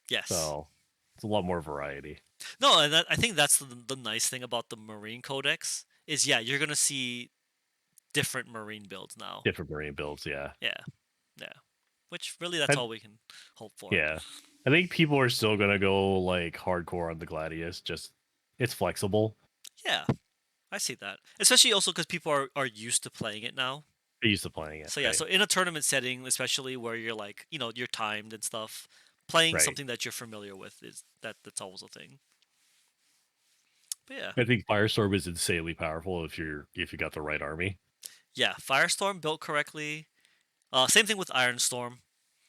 Yes. So it's a lot more variety. No, and I think that's the nice thing about the Marine Codex is yeah, you're gonna see different Marine builds now. Different marine builds, yeah. Yeah, yeah. Which really, that's I, all we can hope for. yeah. I think people are still gonna go like hardcore on the Gladius. Just it's flexible. Yeah, I see that. Especially also because people are used to playing it now. They're used to playing it. So yeah, Right. so in a tournament setting, especially where you're like, you're timed and stuff, playing Right. something that you're familiar with is that's always a thing. But yeah, I think Firestorm is insanely powerful if you got the right army. yeah. Firestorm built correctly. Same thing with Ironstorm.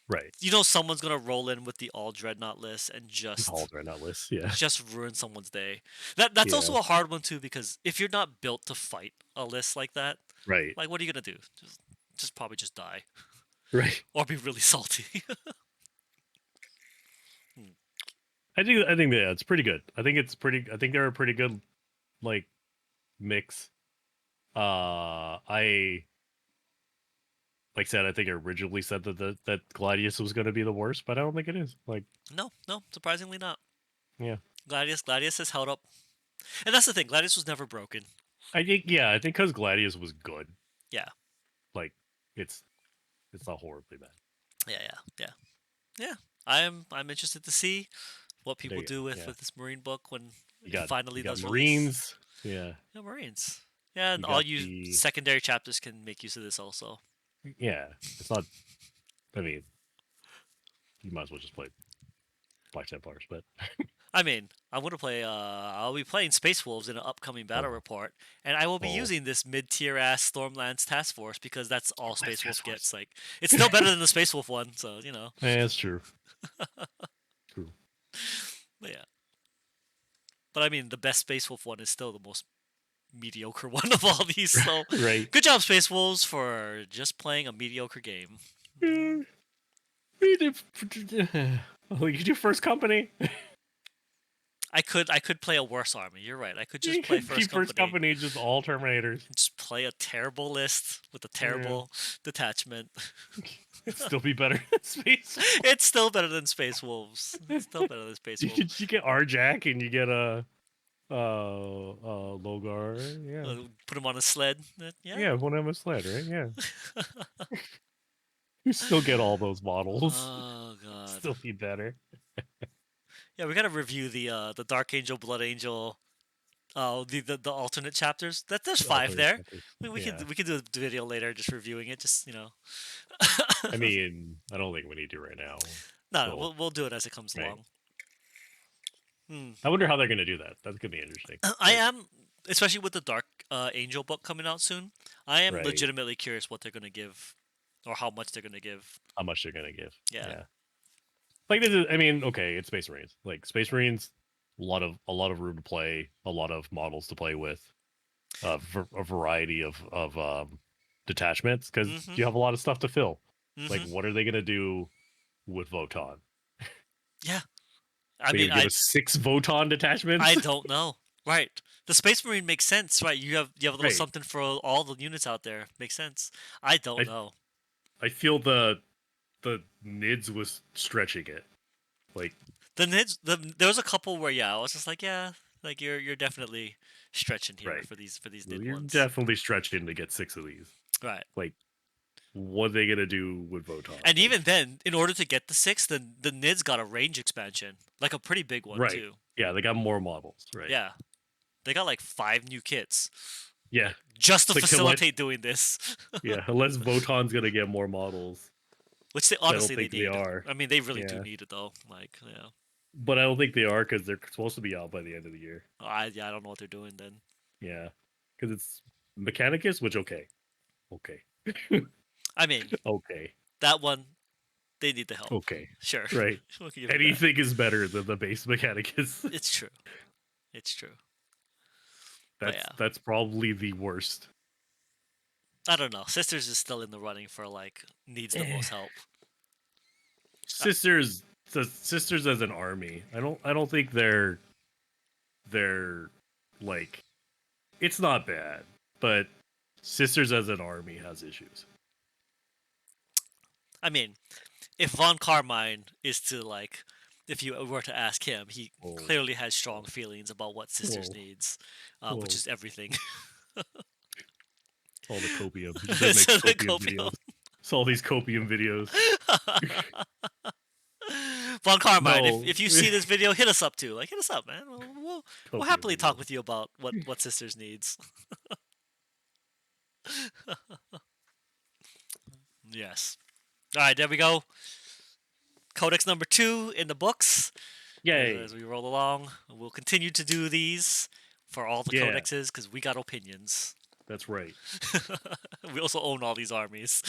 Right. Someone's gonna roll in with the all dreadnought list and All dreadnought lists. Yeah. just ruin someone's day. That's Yeah. also a hard one too because if you're not built to fight a list like that, Right. like what are you gonna do? Just probably just die Right. or be really salty. I think yeah, it's pretty good. I think they're a pretty good like mix. I like I said, I think I originally said that Gladius was going to be the worst, but I don't think it is. Like, No, surprisingly not. yeah, Gladius has held up, and that's the thing. Gladius was never broken. I think because Gladius was good. Yeah, Like, it's not horribly bad. yeah. I'm interested to see what people There you do go, with yeah. with this Marine book when You got it finally you got does Marines. release. Yeah, Yeah, Marines. Yeah, and you all got you the secondary chapters can make use of this also. yeah. It's not. I mean, you might as well just play Black Templars, but I mean, I'm gonna play. I'll be playing Space Wolves in an upcoming battle Oh. report, and I will be Oh. using this mid-tier ass Stormlands Task Force because that's all Space Wolf Task Force. gets. Like, it's still better than the Space Wolf one, so Yeah, that's true. True. But yeah. But I mean, the best Space Wolf one is still the most mediocre one of all these. So, Right. good job, Space Wolves, for just playing a mediocre game. We did. Oh, you do first company. I could play a worse army. You're right. I could You just play could first keep company. first company just all Terminators. Just play a terrible list with a terrible detachment. It'd still be better than Space. It's still better than Space Wolves. It's still better than Space Wolves. You get Arjack and you get a Logar. Yeah. Put him on a sled. Yeah. Yeah, one of them a sled, right? Yeah. You still get all those models. Oh god. Still be better. Yeah, we gotta review the Dark Angel, Blood Angel, the alternate chapters. There's The 5 alternate there. chapters. We Yeah. could do a video later, just reviewing it. Just I mean, I don't think we need to right now. no, Well, we'll do it as it comes right. along. Hmm. I wonder how they're gonna do that. That's gonna be interesting. I Like, am, especially with the Dark Angel book coming out soon. I am right, legitimately curious what they're gonna give, or how much they're gonna give. how much they're gonna give. Yeah. Yeah. Like this is, I mean, okay, it's Space Marines. Like Space Marines, a lot of room to play, a lot of models to play with, a variety of detachments because Mhm. you have a lot of stuff to fill. Like, Mhm. what are they gonna do with Voton? Yeah. I They mean, gonna give us 6 Voton I detachments? don't know. Right. The Space Marine makes sense, right? You have a little Right. something for all the units out there. Makes sense. I don't I know. I feel the Nids was stretching it. Like, There was a couple where I was just like, yeah, like you're definitely stretching here right. for these nid You're ones. definitely stretching to get 6 of these. Right. Like, what are they gonna do with Voton? And Like, even then, in order to get the six, the nids got a range expansion, like a pretty big one right. too. Yeah, they got more models, right? Yeah, they got like 5 new kits, Yeah. like just to Like unless facilitate doing this. yeah, unless Voton's gonna get more models. Which they I don't honestly they think they need. are. I mean, they really do Yeah. need it though. Like, yeah. But I don't think they are because they're supposed to be out by the end of the year. I don't know what they're doing then. Yeah. Because it's Mechanicus, which okay. Okay. I mean, Okay. that one they need the help. Okay. Sure, Right. we'll give it that. Anything is better than the base Mechanicus. It's true. It's true. But that's yeah, that's probably the worst. I don't know. Sisters is still in the running for like needs the Eh. most help. Uh, Sisters sisters as an army. I don't think they're like it's not bad, but sisters as an army has issues. I mean, if Von Carmine is to like, if you were to ask him, he Whoa, clearly has strong feelings about what Sisters whoa, needs, which whoa. is everything. All the copium. He just like makes So the copium copium. videos. It's all these copium videos. Von Carmine, No. if you see this video, hit us up too. Like, hit us up, man. We'll Copium happily talk videos. with you about what Sisters needs. Yes. All right, there we go. Codex number 2 in the books. Yay. As we roll along, we'll continue to do these for all the Yeah, codexes because we got opinions. that's right. We also own all these armies,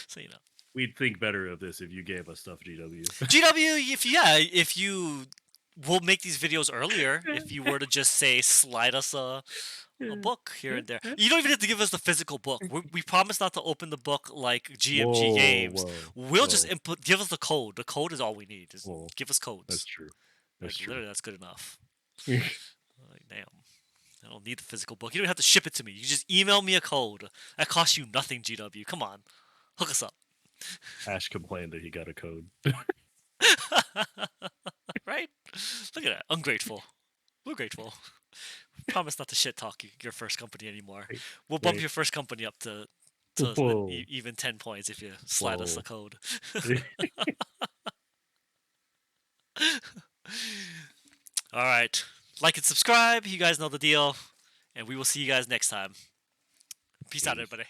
so you know. We'd think better of this if you gave us stuff, GW. GW, if you will make these videos earlier, if you were to just say slide us a book here and there, you don't even have to give us the physical book. We promise not to open the book like GMG Whoa, games. whoa, We'll just whoa, input. Give us the code. The code is all we need. Just whoa. give us That's codes. true. Like That's true. literally, that's good enough. Like, damn. I don't need the physical book. You don't have to ship it to me. You just email me a code. That costs you nothing, GW. Come on. Hook us up. Ash complained that he got a code. Right? Look at that. Ungrateful. We're grateful. Promise not to shit talk your first company anymore. Right. We'll bump Right. your first company up to Whoa. even 10 points if you slide us Whoa. a code. All right. Like and subscribe. You guys know the deal. And we will see you guys next time. Peace out, Peace. everybody.